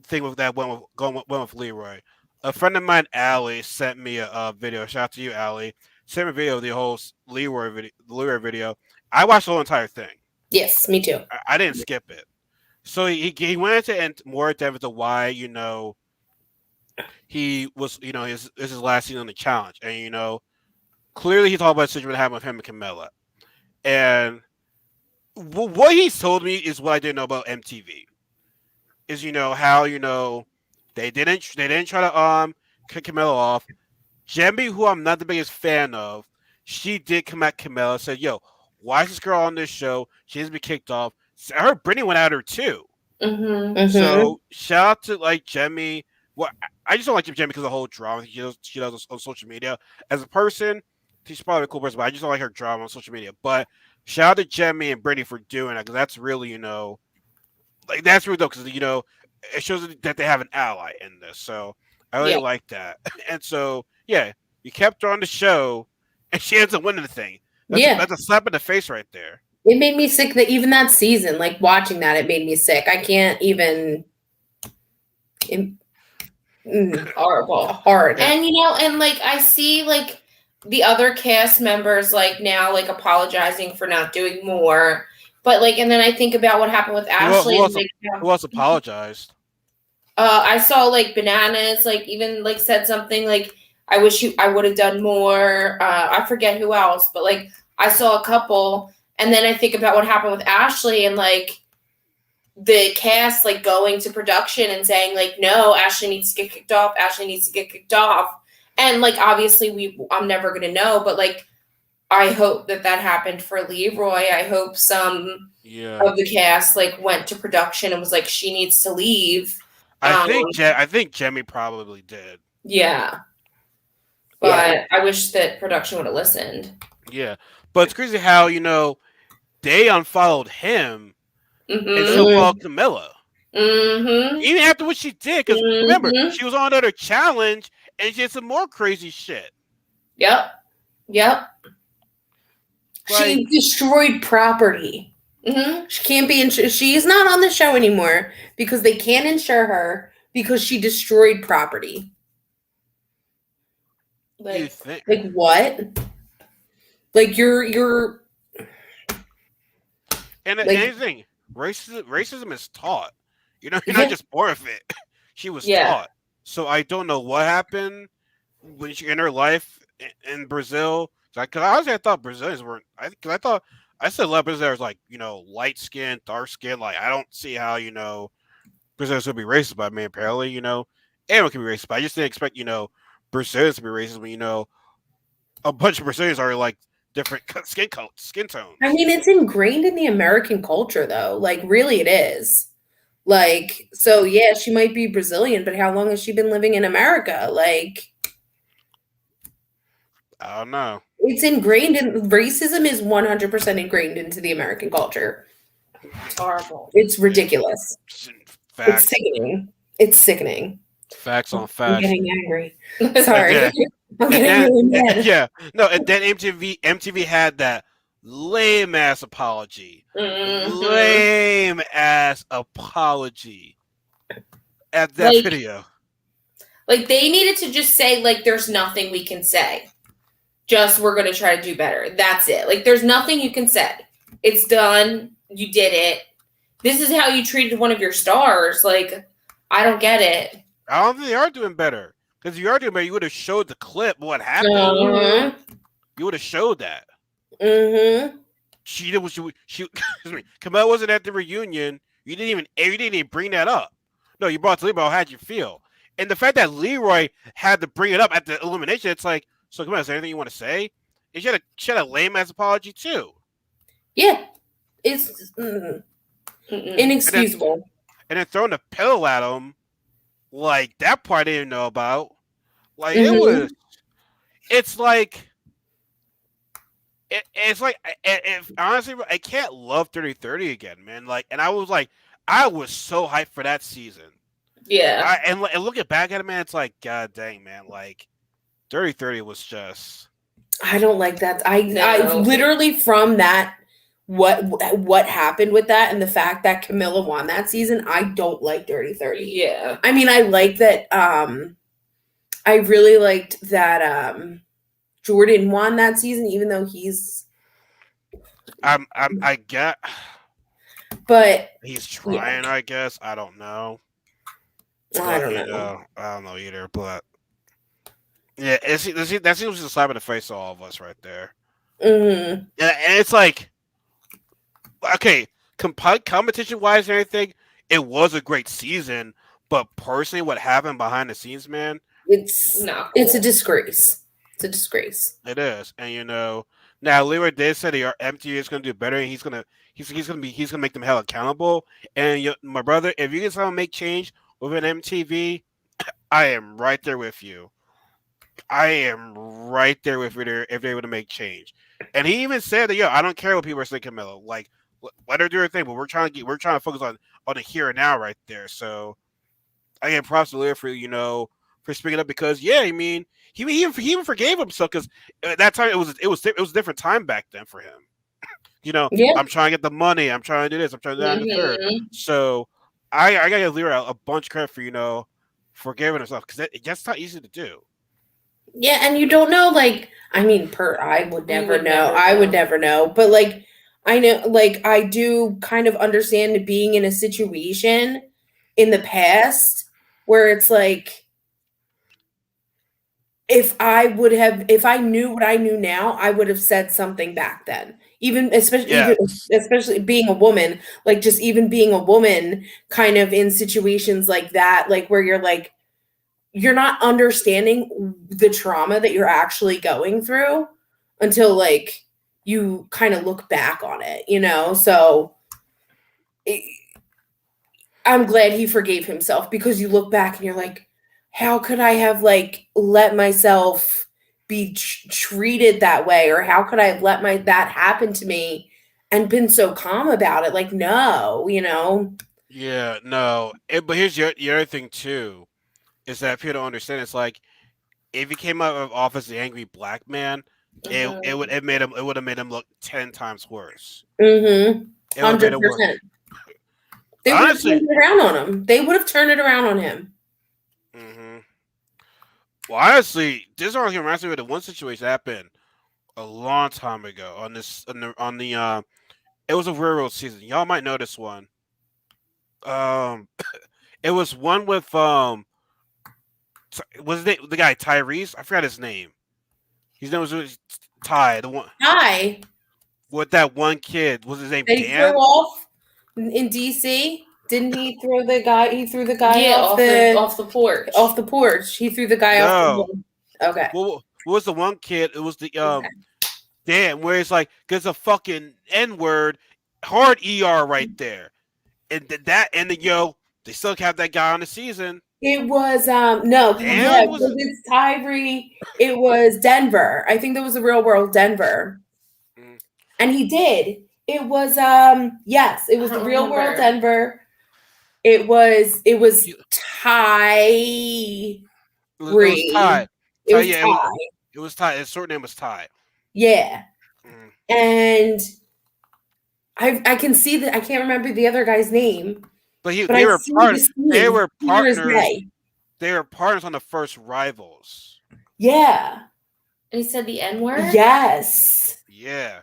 thing with that went with Leroy. A friend of mine, Allie, sent me a video. Shout out to you, Allie. sent me a video of the whole Leroy video. I watched the whole entire thing. Yes, me too. I didn't skip it. So he went into more depth into why he was this is his last season on the challenge, and clearly he talked about the situation that happened with him and Camilla, and what he told me is what I didn't know about MTV. Is how they didn't try to cut Camilla off. Jemmy, who I'm not the biggest fan of, she did come at Camilla and said, "Yo, why is this girl on this show? She needs to be kicked off." I heard Brittany went at her too. Mm-hmm. So shout out to Jemmy. Well, I just don't like Jemmy because of the whole drama she does on social media. As a person, she's probably a cool person, but I just don't like her drama on social media. But shout out to Jemmy and Brittany for doing that because that's really that's really dope because it shows that they have an ally in this. So I really like that. And so yeah, you kept her on the show, and she ends up winning the thing. That's a slap in the face right there. It made me sick that even that season, like watching that, it made me sick. I can't even. Horrible. Hard. And and I see the other cast members now apologizing for not doing more. But and then I think about what happened with Ashley. Who else apologized? I saw Bananas even said something I wish I would have done more. I forget who else, but I saw a couple, and then I think about what happened with Ashley and the cast going to production and saying no, Ashley needs to get kicked off. Ashley needs to get kicked off, and obviously I'm never gonna know, but I hope that happened for Leroy. I hope some of the cast went to production and was she needs to leave. I think Jemmy probably did. Yeah. But I wish that production would have listened. Yeah. But it's crazy how, they unfollowed him and still followed Camilla. Mm-hmm. Even after what she did. Because remember, she was on another challenge and she did some more crazy shit. Yep. She destroyed property. Mm-hmm. She can't be she's not on the show anymore because they can't insure her because she destroyed property. What? You're and anything racism is taught. You're not just born with it. She was taught. So I don't know what happened when she in her life in Brazil. Because honestly, I thought Brazilians weren't. I said a lot of Brazilians light skin, dark skin. I don't see how Brazilians would be racist, but apparently anyone can be racist. But I just didn't expect Brazilians to be racist when a bunch of Brazilians are different skin tones. I mean, it's ingrained in the American culture, though. Really, it is. So yeah, she might be Brazilian, but how long has she been living in America? I don't know. It's ingrained in racism is 100% ingrained into the American culture. It's horrible. It's ridiculous. Facts. It's sickening. Facts on facts. I'm getting angry. Sorry. I'm getting really mad. Yeah. No, and then MTV had that lame ass apology. Mm-hmm. Lame ass apology at that video. They needed to just say there's nothing we can say. Just we're going to try to do better. That's it. There's nothing you can say. It's done. You did it. This is how you treated one of your stars. I don't get it. I don't think they are doing better. Because if you are doing better, you would have showed the clip what happened. Mm-hmm. You would have showed that. Mm-hmm. She Camille wasn't at the reunion. You didn't even bring that up. No, you brought it to Leroy. How'd you feel? And the fact that Leroy had to bring it up at the elimination, it's so come on, is there anything you want to say? And she had a lame ass apology too. Yeah. It's inexcusable. And then throwing a pillow at him, that part I didn't know about. It was. It's honestly, I can't love 30-30 again, man. And I was so hyped for that season. Yeah. And looking back at it, man, it's god dang, man. 30-30 was just. I don't like that. I literally from that. What happened with that and the fact that Camilla won that season, I don't like Dirty 30. Yeah. I mean, I like that I really liked that Jordan won that season, even though he's. I get. But He's trying. yeah, I guess. I don't know. I But don't you know. know, I don't know either. But yeah, that seems just a slap in the face to all of us right there. Mm-hmm. And it's like, okay, competition wise and everything, it was a great season. But personally, what happened behind the scenes, man, It's Not it's a cool. disgrace. It's a disgrace. it is. And you know, now Leroy did say the MTV is going to do better, and he's gonna make them held accountable. And my brother, if you get someone make change with an MTV, I am right there with you. I am right there with you if they were to make change. And he even said that, I don't care what people are saying, Camilo. Like, let her do her thing, but we're trying to focus on the here and now right there. So I give props to Lear for for speaking up because I mean he even forgave himself because at that time it was a different time back then for him. Yeah. I'm trying to get the money. I'm trying to do this. I'm trying to do that and the third. Mhm. So I gotta give Lear a bunch of credit for forgiving himself because that's not easy to do. Yeah, and you don't know, like, I mean, I would never would know. never I would know. never know. But like, I know, like, I do kind of understand being in a situation in the past where it's like, if I knew what I knew now, I would have said something back then. Yes. Especially being a woman, like just even being a woman kind of in situations like that, like where you're like, you're not understanding the trauma that you're actually going through until like you kind of look back on it, So I'm glad he forgave himself because you look back and you're like, how could I have like let myself be treated that way, or how could I have let that happen to me and been so calm about it? Like, no. Yeah. No. But here's the other thing too is that people don't understand. It's like if he came out of office the angry black man, it would have made him look 10 times worse. Mm-hmm. It would have made him work. 100%. They would have Honestly. turned it around on him. They would have turned it around on him. Mm-hmm. Well, honestly, this article reminds me of the one situation that happened a long time ago on the it was a railroad season. Y'all might know this one. It was one with was the guy Tyrese? I forgot his name. His name was Ty. The one Hi. with that one kid. Was his name They Dan? threw off in DC. Didn't he throw the guy? He threw the guy off the porch. Off the porch. He threw the guy off the. Okay. Well, what was the one kid? It was the Okay. Dan, where it's like, there's a fucking N word, hard ER right there, and they still have that guy on the season. It was no, Dan was it's Tyree. It was Denver. I think that was the real world Denver. Mm. And he did. It was yes, it was the real world Denver. It was Ty. It was Ty. It was Yeah, Ty. it was Ty. His short name was Ty. Yeah. Mm. And I can see that I can't remember the other guy's name. But I they were see the scene they were clear as partners. day. They were partners on the first Rivals. Yeah. And he said the N word? Yes. Yeah.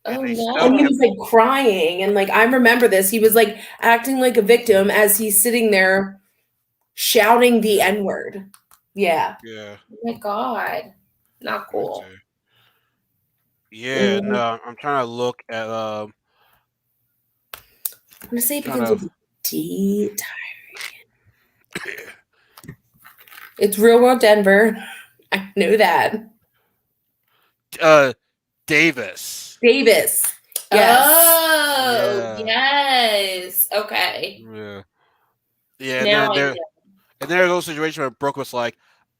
Oh, And no. And he was like crying, and like I remember this. He was like acting like a victim as he's sitting there shouting the N-word. Yeah. Yeah. Oh my God. Not cool. Yeah, no, I'm trying to look at I'm gonna say it begins with D. It's Real World Denver. I know that. Davis. Davis. Yes. Oh, Yeah. yes. Okay. Yeah. Yeah, Now and there's a little situation where Brooke was like,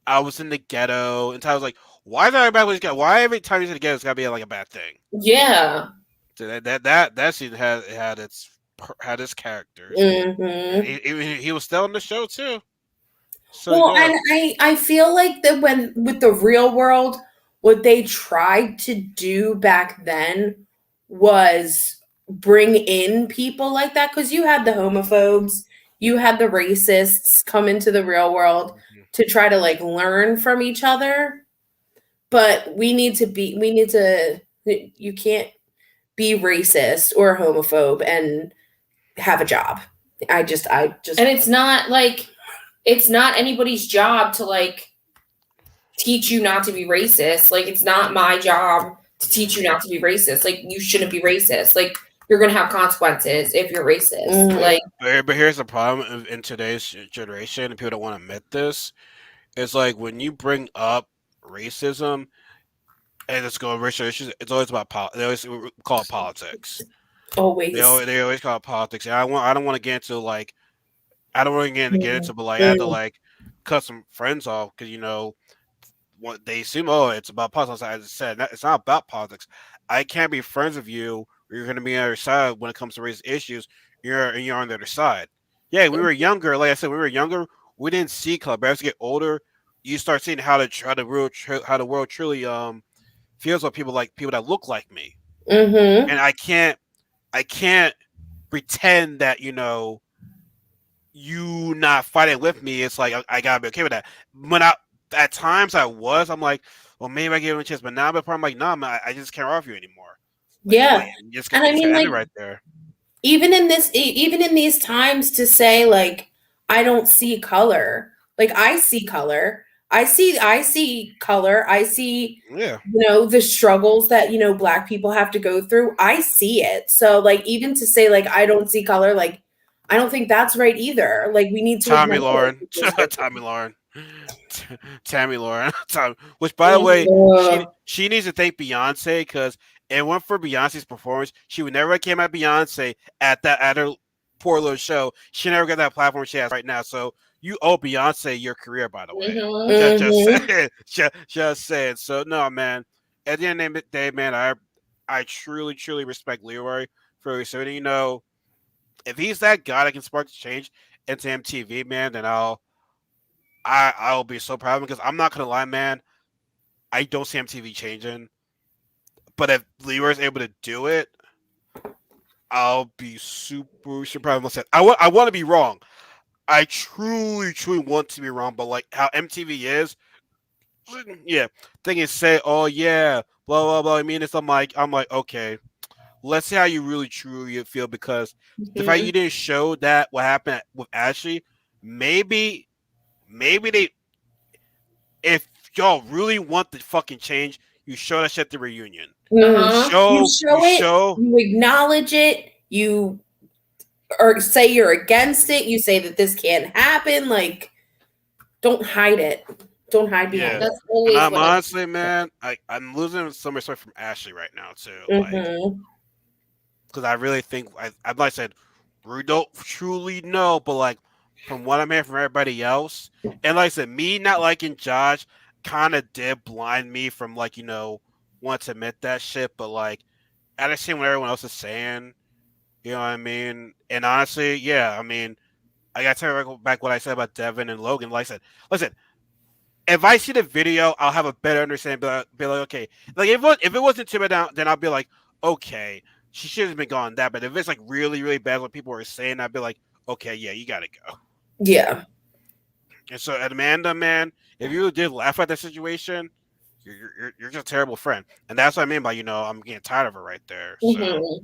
I was in the ghetto, and Tyler's like, why is that a bad place to go? Why every time he's in the ghetto it's gotta be like a bad thing? Yeah. So that scene had its characters. Mm-hmm. He was still on the show too. So Well, yeah. and I feel like that when with the Real World, what they tried to do back then was bring in people like that, because you had the homophobes, you had the racists come into the Real World to try to like learn from each other. but you can't be racist or homophobe and have a job. I just and it's not anybody's job to like teach you not to be racist. Like, it's not my job to teach you not to be racist. Like, you shouldn't be racist. Like, you're gonna have consequences if you're racist. Like, but here's the problem in today's generation, and people don't want to admit this. It's like when you bring up racism and let's go racial issues, it's always about they always call it politics. always. They always call it politics. And I don't want to get into like I don't want to get into but like I have to like cut some friends off because what they assume it's about politics. As I said, it's not about politics. I can't be friends with you. You're going to be on the other side when it comes to race issues. You're on the other side. Yeah, we were younger. Like I said, we were younger. We didn't see color. But as you get older, you start seeing how the world truly feels with people that look like me. Mm-hmm. And I can't pretend that you not fighting with me. It's like I gotta be okay with that. When at times I'm like, well, maybe I give him a chance, but now I'm like, no, man, I just can't rock you anymore. Like, yeah, just and I mean, like, right there. Even in these times, to say like I don't see color, like I see color. I see color. I see, the struggles that, Black people have to go through. I see it. So like, even to say like, I don't see color, like, I don't think that's right either. Like, we need to Tammy Lauren, which by the way, she needs to thank Beyonce because it went for Beyonce's performance. She would never came at Beyonce at her poor little show. She never got that platform she has right now. So you owe Beyonce your career, by the way. Just saying. So no, man. At the end of the day, man, I truly, truly respect Leroy for his serving. If he's that guy that can spark the change into MTV, man, then I'll be so proud of him because I'm not gonna lie, man. I don't see MTV changing. But if Leroy's able to do it, I'll be super, super proud of myself. I want to be wrong. I truly, truly want to be wrong, but like how MTV is, yeah, thing is say, oh yeah, blah blah blah. I mean, I'm like, okay, let's see how you really truly feel because the fact you didn't show that what happened with Ashley, maybe if y'all really want the fucking change, you show that shit at the reunion. You acknowledge it. You or say you're against it. You say that this can't happen. Like, don't hide it. Don't hide behind it. That's always I'm honestly, man, I'm losing some respect from Ashley right now too. Because I really think like I said, we don't truly know, but like from what I'm hearing from everybody else, and like I said, me not liking Josh kind of did blind me from like want to admit that shit, but like I understand what everyone else is saying. You know what I mean? And honestly, yeah, I mean, I gotta tell you back what I said about Devin and Logan. Like I said, listen, if I see the video, I'll have a better understanding. Be like, okay, like if it wasn't too bad, then I'll be like, okay, she should have been gone that. But if it's like really, really bad, what people are saying, I'd be like, okay, yeah, you gotta go. Yeah. And so, Amanda, man, if you did laugh at that situation, you're just a terrible friend, and that's what I mean by I'm getting tired of her right there. So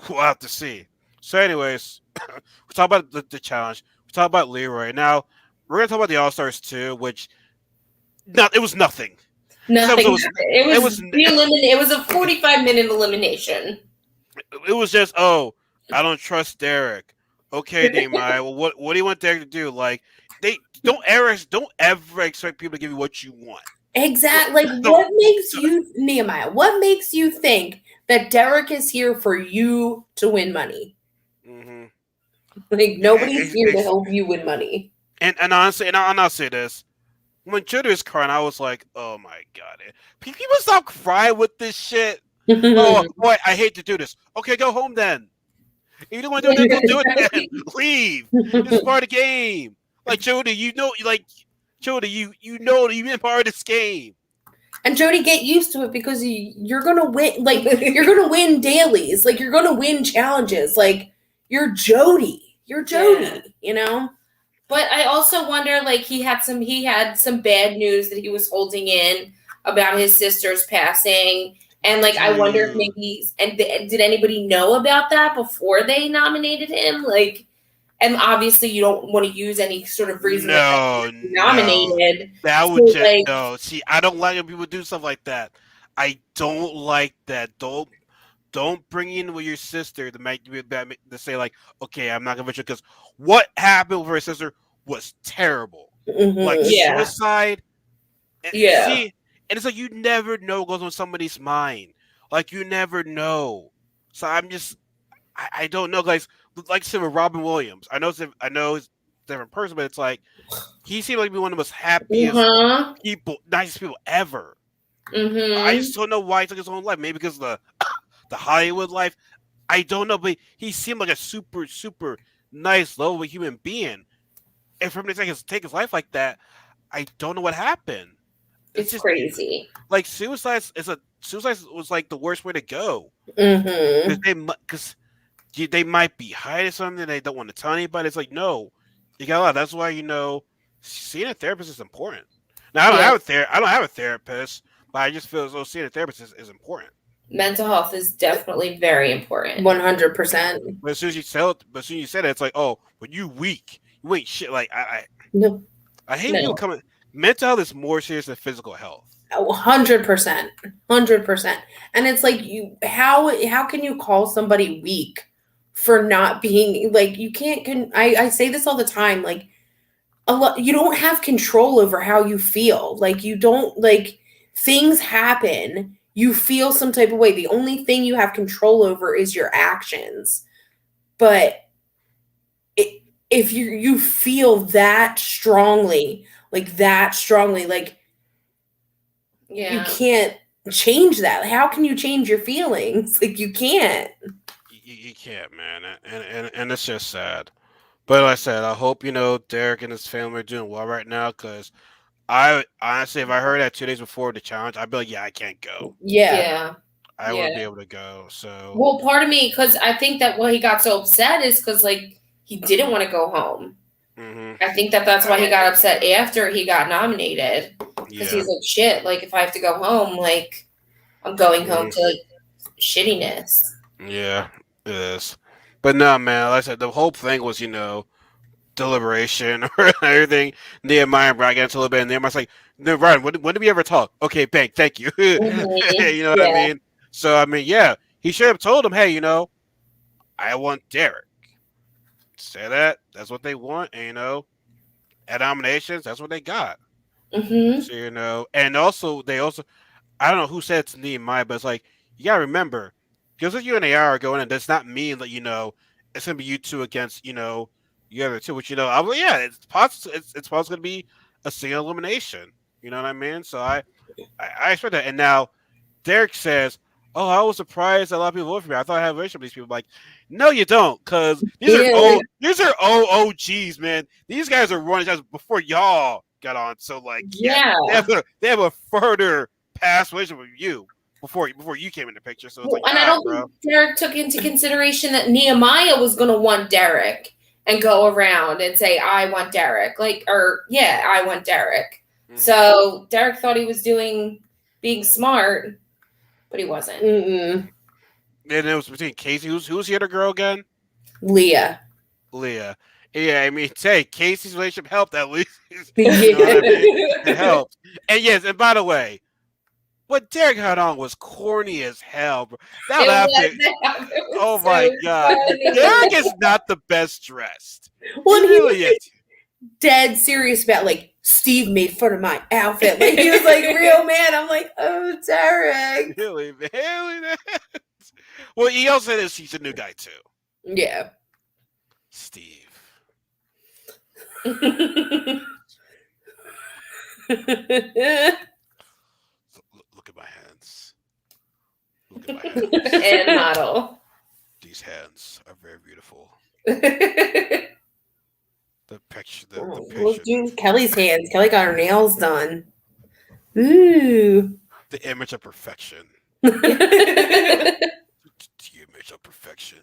we'll have to see. So, anyways, we talk about the challenge. We talk about Leroy. Now we're gonna talk about the All Stars too, which it was nothing. Nothing. It was a 45-minute elimination. It was just I don't trust Derek. Okay, Nehemiah. Well, what do you want Derek to do? Like they don't ever expect people to give you what you want. Exactly. Like, what makes you, Nehemiah? What makes you think that Derek is here for you to win money? Mm-hmm. Like, nobody's here to help you win money. And honestly, and I'll say this: when Judah was crying, I was like, "Oh my god, people stop crying with this shit." Oh boy, I hate to do this. Okay, go home then. If you don't want to do it, don't do it then. Leave. It's part of the game. Like Jody, you've been part of this game. And Jody, get used to it because you're gonna win. Like, you're gonna win dailies. Like, you're gonna win challenges. Like, you're Jody. But I also wonder, like, he had some bad news that he was holding in. about his sister's passing. And like, I wonder if maybe, did anybody know about that before they nominated him? Like, and obviously you don't want to use any sort of reason No, that he nominated. that So, would just like, no. See, I don't like when people do stuff like that. I don't like that. Don't bring in with your sister to make you to say like, okay, I'm not gonna vote you because what happened with her sister was terrible. Like Yeah. suicide. Yeah. See, and it's like you never know what goes on somebody's mind. Like you never know. So I'm just, I don't know, guys. Like I said with Robin Williams, I know he's a different person, but it's like he seemed like to be one of the most happiest people, nicest people ever. I just don't know why he took his own life. Maybe because of the Hollywood life. I don't know, but he seemed like a super, super nice, lovable human being. And for him to take his life like that, I don't know what happened. It's just crazy. Like suicide was like the worst way to go. Because they might be hiding something they don't want to tell anybody. It's like no, you got a lot. That's why seeing a therapist is important. Now I don't have a therapist, but I just feel as though seeing a therapist is important. Mental health is definitely very important. 100%. But as soon as you said it, it's like, oh, but you weak. You ain't shit. Like I hate when you come in. Mental health is more serious than physical health. 100%. 100%. And it's like how can you call somebody weak for not being like you can't I say this all the time, like you don't have control over how you feel. Like you don't, like, things happen, you feel some type of way. The only thing you have control over is your actions. But if you feel that strongly, like you can't change that. How can you change your feelings? Like you can't. You can't, man, and it's just sad. But like I said, I hope Derek and his family are doing well right now. Because I honestly, if I heard that 2 days before the challenge, I'd be like, yeah, I can't go. Yeah. I wouldn't be able to go. So well, part of me, because I think that why he got so upset is because like he didn't want to go home. I think that's why he got upset after he got nominated. Because he's like, shit, like if I have to go home, like I'm going home to like shittiness. Yeah, it is. But no, man, like I said, the whole thing was, deliberation or everything. Nehemiah and Brian got into a little bit, and Nehemiah's like, no, Ryan, when did we ever talk? Okay, bang, thank you. You know what I mean? So, I mean, yeah, he should have told him, hey, I want Derek. Say that. That's what they want. And, at nominations, that's what they got. So, and also, I don't know who said it to Nehemiah, but it's like, you got to remember, just like you and AR are going in, does not mean that, it's going to be you two against, you other two, which, I'm like, yeah, it's possible. It's possible to be a single elimination. You know what I mean? So I expect that. And now Derek says, oh, I was surprised that a lot of people voted for me. I thought I had a relationship with these people. Like, no, you don't, because these are OGs, man. These guys are running jobs before y'all got on. So like, they have a further past relationship with you before you came in the picture. So it's like, and I don't think Derek took into consideration that Nehemiah was going to want Derek and go around and say, I want Derek. I want Derek. So Derek thought he was being smart, but he wasn't. And it was between Casey. Who's the other girl again? Leah. Yeah, I mean, hey, Casey's relationship helped at least. You know what I mean? It helped. And yes, and by the way, what Derek had on was corny as hell, bro. Oh my god, Derek is not the best dressed. Well, he really is dead serious about like Steve made fun of my outfit. Like he was like real mad. I'm like, oh, Derek. Really? Well, he also said he's a new guy too. Yeah. Steve. Look at my hands. Look at my hands. And model. These hands are very beautiful. The picture. Look, dude, Kelly's hands. Kelly got her nails done. Ooh. The image of perfection. The image of perfection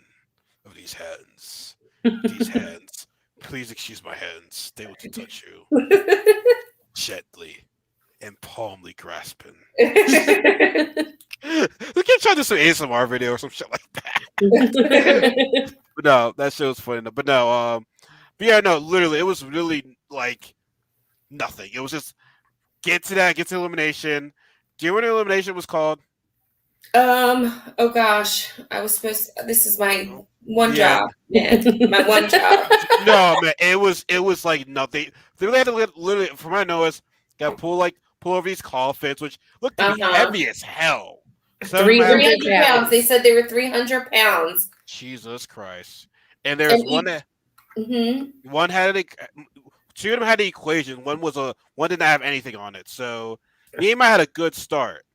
of these hands. These hands. Please excuse my hands. They want to touch you. Gently. and palmly grasping. Mhm. We can try to do some ASMR video or some shit like that. But no, that shit was funny. But no, but yeah, no, literally, it was really like nothing. It was just get to elimination. Do you know what elimination was called? Oh gosh, I was supposed this is my one Yeah. job, man. My one job. No, man, it was like nothing. They really had to literally, from what I know, is got pull over these coffins, which looked to be heavy as hell. So 300 300 pounds. They said they were 300 pounds. Jesus Christ! And there's one that one had two of them had the equation. One didn't have anything on it. So Nehemiah had a good start,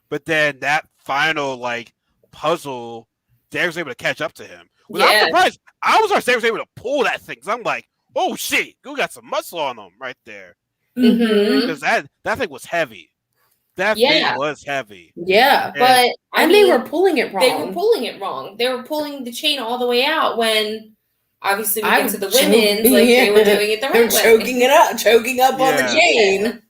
but then that final like puzzle, Derek was able to catch up to him. Well, I'm surprised. I was surprised Derek was able to pull that thing. Cause I'm like, oh shit, you got some muscle on him right there. Because that thing was heavy. That thing was heavy. Yeah, but and they were pulling it wrong. They were pulling it wrong. They were pulling the chain all the way out when. Obviously, we get to the women's, like they were doing it the right way. They're choking up on the chain.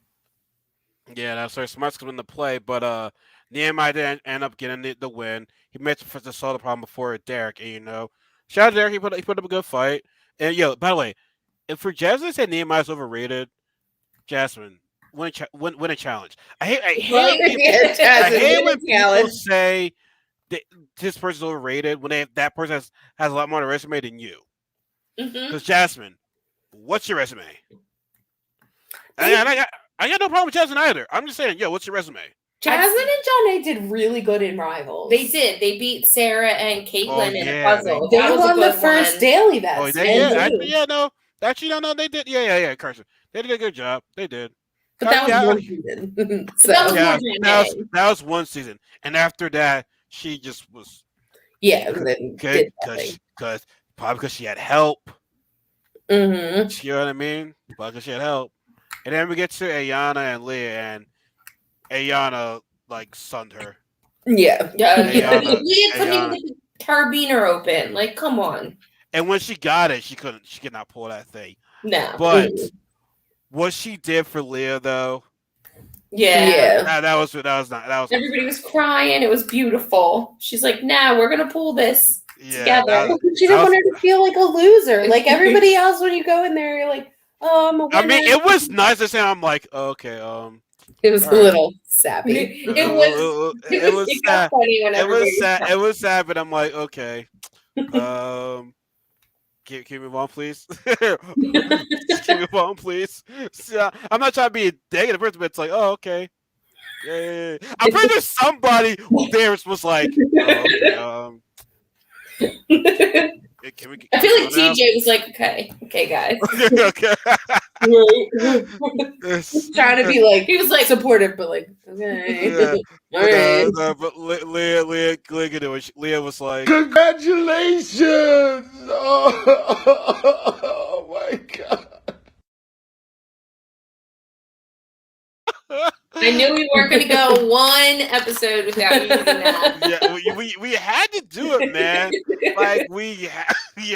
Yeah, that's where smarts come into play. But Nehemiah didn't end up getting the win. He managed to solve the problem before Derek. And shout out to Derek. He put up a good fight. And by the way, if for Jasmine said Nehemiah's overrated, Jasmine win a challenge. I hate when people say this person's overrated when that person has a lot more on a resume than you. Because Jasmine, what's your resume? I got no problem with Jasmine either. I'm just saying, what's your resume? Jasmine and John A did really good in Rivals. They did. They beat Sarah and Caitlin in a puzzle. They won the first daily that Actually, no, they did. Yeah, Carson. They did a good job. They did. But that was one season. That was one season. And after that, she just was... Yeah, probably because she had help. Mm-hmm. You know what I mean? Probably because she had help. And then we get to Ayana and Leah, and Ayana like sunned her. Yeah. Leah couldn't even get the carabiner open. Like, come on. And when she got it, she could not pull that thing. No. But what she did for Leah though. Yeah. That was everybody was crying. It was beautiful. She's like, "Nah, we're gonna pull this together." She didn't want her to feel like a loser. Like everybody else, when you go in there, you're like, "Oh, I mean, it was nice to say. I'm like, okay, It was a little sappy. It was sad. Funny when it was sad, but I'm like, okay. Can you move on, please? Can you move on, please? So, I'm not trying to be a negative person, but it's like, oh, okay. Yeah. I'm pretty sure somebody there was like, I feel like TJ was like, okay, guys. Okay. He's trying to be like, he was like supportive, but like, okay. All right. But Leah could do it. Leah was like, congratulations! Oh my god. I knew we weren't going to go one episode without using that. Yeah, we had to do it, man. Like we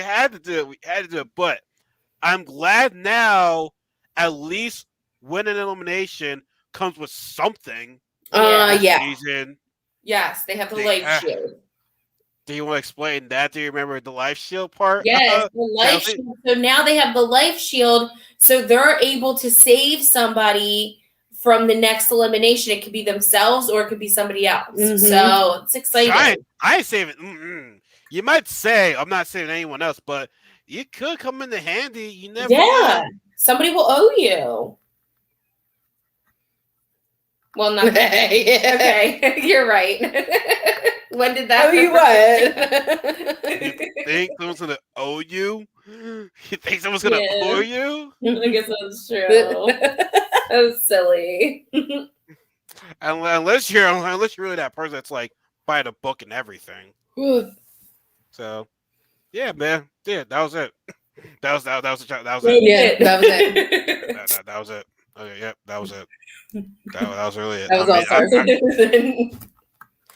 had to do it. We had to do it. But I'm glad now. At least winning an elimination comes with something. Season. Yes, they have the life shield. Do you want to explain that? Do you remember the life shield part? Yes, the life shield. So now they have the life shield, so they're able to save somebody from the next elimination. It could be themselves or it could be somebody else. Mm-hmm. So it's exciting. I ain't saving. You might say I'm not saving anyone else, but it could come in handy. You never know. Somebody will owe you. Well, not okay. You're right. When did that? Oh, you what? You think someone's gonna owe you? You think someone's gonna owe you? I guess that's true. That was silly. Unless you're really that person that's like buy the book and everything. So, yeah, man. Yeah, that was it. That was it. Yeah, that was it. That was it. Okay, yep, that was it. That was really it. That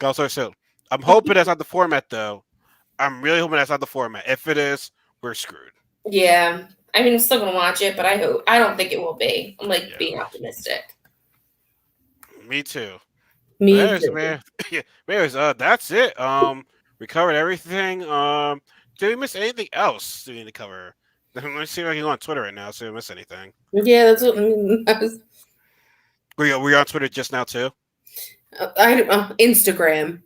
was also I'm hoping that's not the format, though. I'm really hoping that's not the format. If it is, we're screwed. Yeah, I mean, I'm still gonna watch it, but I don't think it will be. I'm being optimistic. Me too. Me Anyways, too. man. Yeah. Anyways, that's it. We covered everything. Did we miss anything else we need to cover? Let me see if I can go on Twitter right now. See if we miss anything. Yeah, that's what Were you on Twitter just now too? Instagram.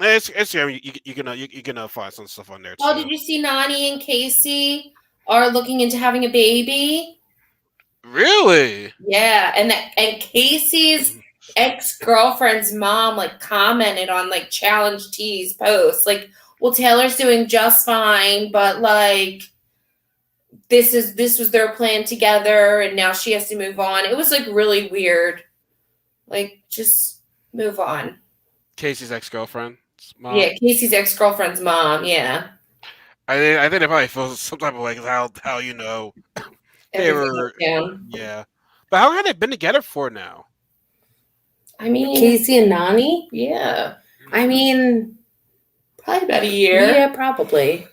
It's you can find some stuff on there too. Oh, did you see Nani and Casey are looking into having a baby? Really? Yeah, and Casey's ex-girlfriend's mom like commented on like Challenge T's post like, well, Taylor's doing just fine, but like this was their plan together and now she has to move on. It was like really weird. Like, just move on. Casey's ex-girlfriend. Mom. Yeah, Casey's ex-girlfriend's mom. Yeah. I think they probably feel some type of like how you know they were. Yeah, but how long have they been together for now? I mean, Casey and Nani? yeah, I mean, probably about a year. yeah, probably.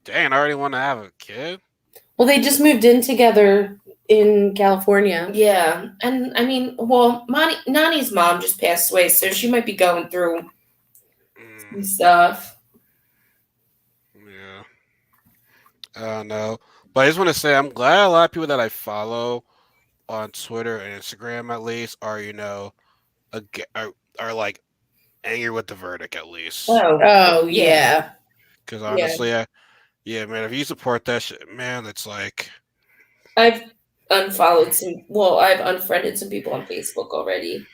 Dang, I already want to have a kid. Well, they just moved in together in California. Yeah, and I mean, well, Nani's mom just passed away, so she might be going through some stuff. Yeah. No, but I just want to say I'm glad a lot of people that I follow on Twitter and Instagram at least are are like angry with the verdict at least. Oh yeah. Because honestly, yeah, man, if you support that shit, man, it's like I've unfollowed some. Well, I've unfriended some people on Facebook already.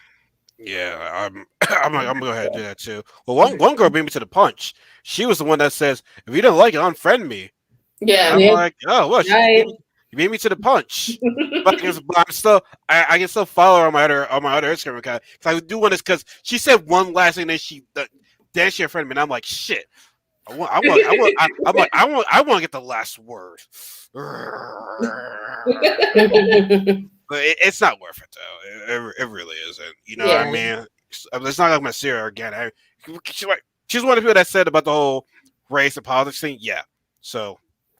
yeah, I'm gonna go ahead and do that too. Well, one girl beat me to the punch. She was the one that says, "If you don't like it, unfriend me." Yeah, And I'm like, oh, what? Right. You beat me to the punch. But I'm still, I can still follow her on my other Instagram account because I do want this because she said one last thing, then she unfriended me, and I'm like, shit. I want to get the last word. But it's not worth it though. It really isn't. You know what I mean? It's not like I'm gonna see her again. She's one of the people that said about the whole race and politics thing. Yeah. So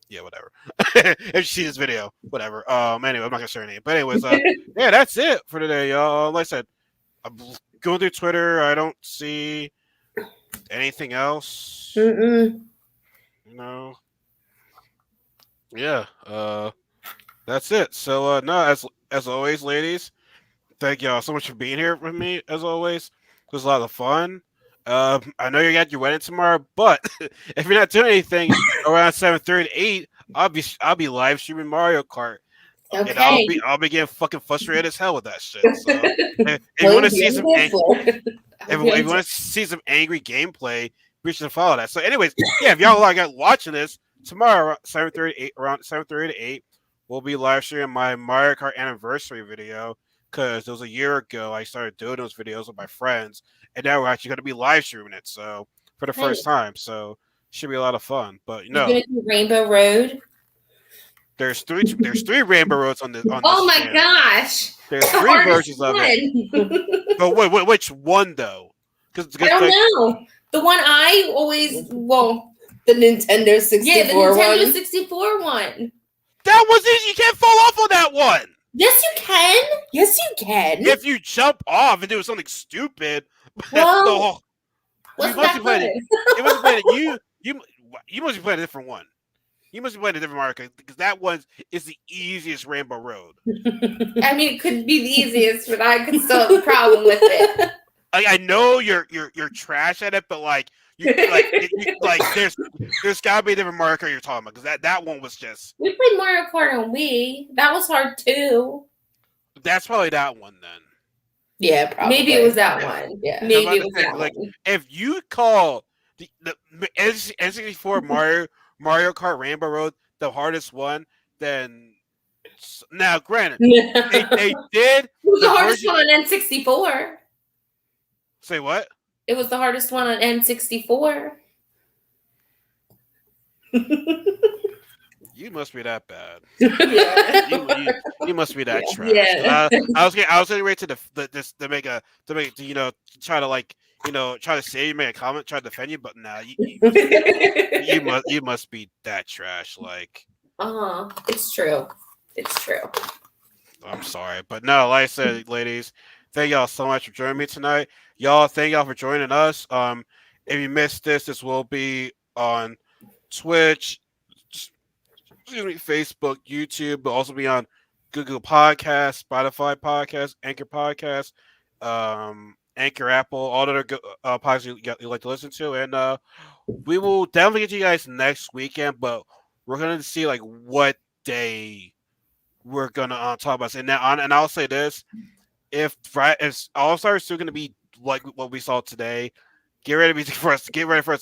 yeah, whatever. If you see this video, whatever. Anyway, I'm not gonna share any. But anyways, yeah, that's it for today, y'all. Like I said, I'm going through Twitter. I don't see anything else. Mm-mm. You know. Yeah. That's it. So no, as always, ladies, thank y'all so much for being here with me. As always, it was a lot of fun. I know you got your wedding tomorrow, but if you're not doing anything around 7:30 to 8, I'll be live streaming Mario Kart. Okay. And I'll be getting fucking frustrated as hell with that shit. So if you want to see some if you want to see some angry gameplay, be sure to follow that. So anyways, yeah, if y'all like watching this tomorrow around 7:30 to 8, we'll be live streaming my Mario Kart anniversary video because it was a year ago I started doing those videos with my friends, and now we're actually going to be live streaming it. So for the first time, so should be a lot of fun. But you're gonna do Rainbow Road. There's three Rainbow Roads on this. Oh my gosh! There's three versions of it. But wait, which one though? I don't know. The one I always the Nintendo 64 yeah, the Nintendo 64 one. That was easy. You can't fall off on that one. Yes, you can. Yes, you can. If you jump off and do something stupid, well, you must be playing. You must be playing a different one. You must be playing a different Mario Kart because that one is the easiest Rainbow Road. I mean, it could be the easiest, but I could still have a problem with it. I know you're trash at it, but there's gotta be a different Mario Kart you're talking about because that one was just. We played Mario Kart on Wii. That was hard too. That's probably that one then. Yeah, probably. Maybe it was that one. Yeah, maybe it was that one. If you call the N64 Mario Kart Rainbow Road the hardest one, then now granted they did. It was the hardest one on N64. Say what? It was the hardest one on N64. You must be that bad. Yeah. you must be that trash. Yeah. I was getting ready to make try to save you, make a comment, try to defend you, but now you must be that trash. Like, It's true. It's true. I'm sorry, but no, like I said, ladies, thank y'all so much for joining me tonight. Y'all, thank y'all for joining us. If you missed this will be on Twitch, excuse me, Facebook, YouTube, but also be on Google Podcasts, Spotify Podcasts, Anchor Podcasts, Anchor Apple, all other podcasts you like to listen to, and we will definitely get you guys next weekend. But we're gonna see like what day we're gonna talk about. And now, and I'll say this: if All Stars is still gonna be like what we saw today, get ready for us to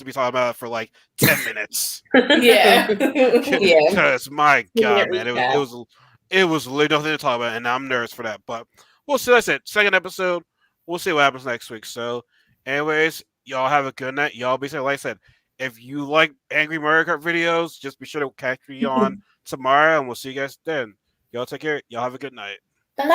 be talking about it for like 10 minutes. Yeah. Yeah. Because my God, man, recap. it was literally nothing to talk about, and I'm nervous for that. But we'll see. Like I said, second episode. We'll see what happens next week. So, anyways, y'all have a good night. Y'all be safe. Like I said, if you like Angry Mario Kart videos, just be sure to catch me on tomorrow, and we'll see you guys then. Y'all take care. Y'all have a good night.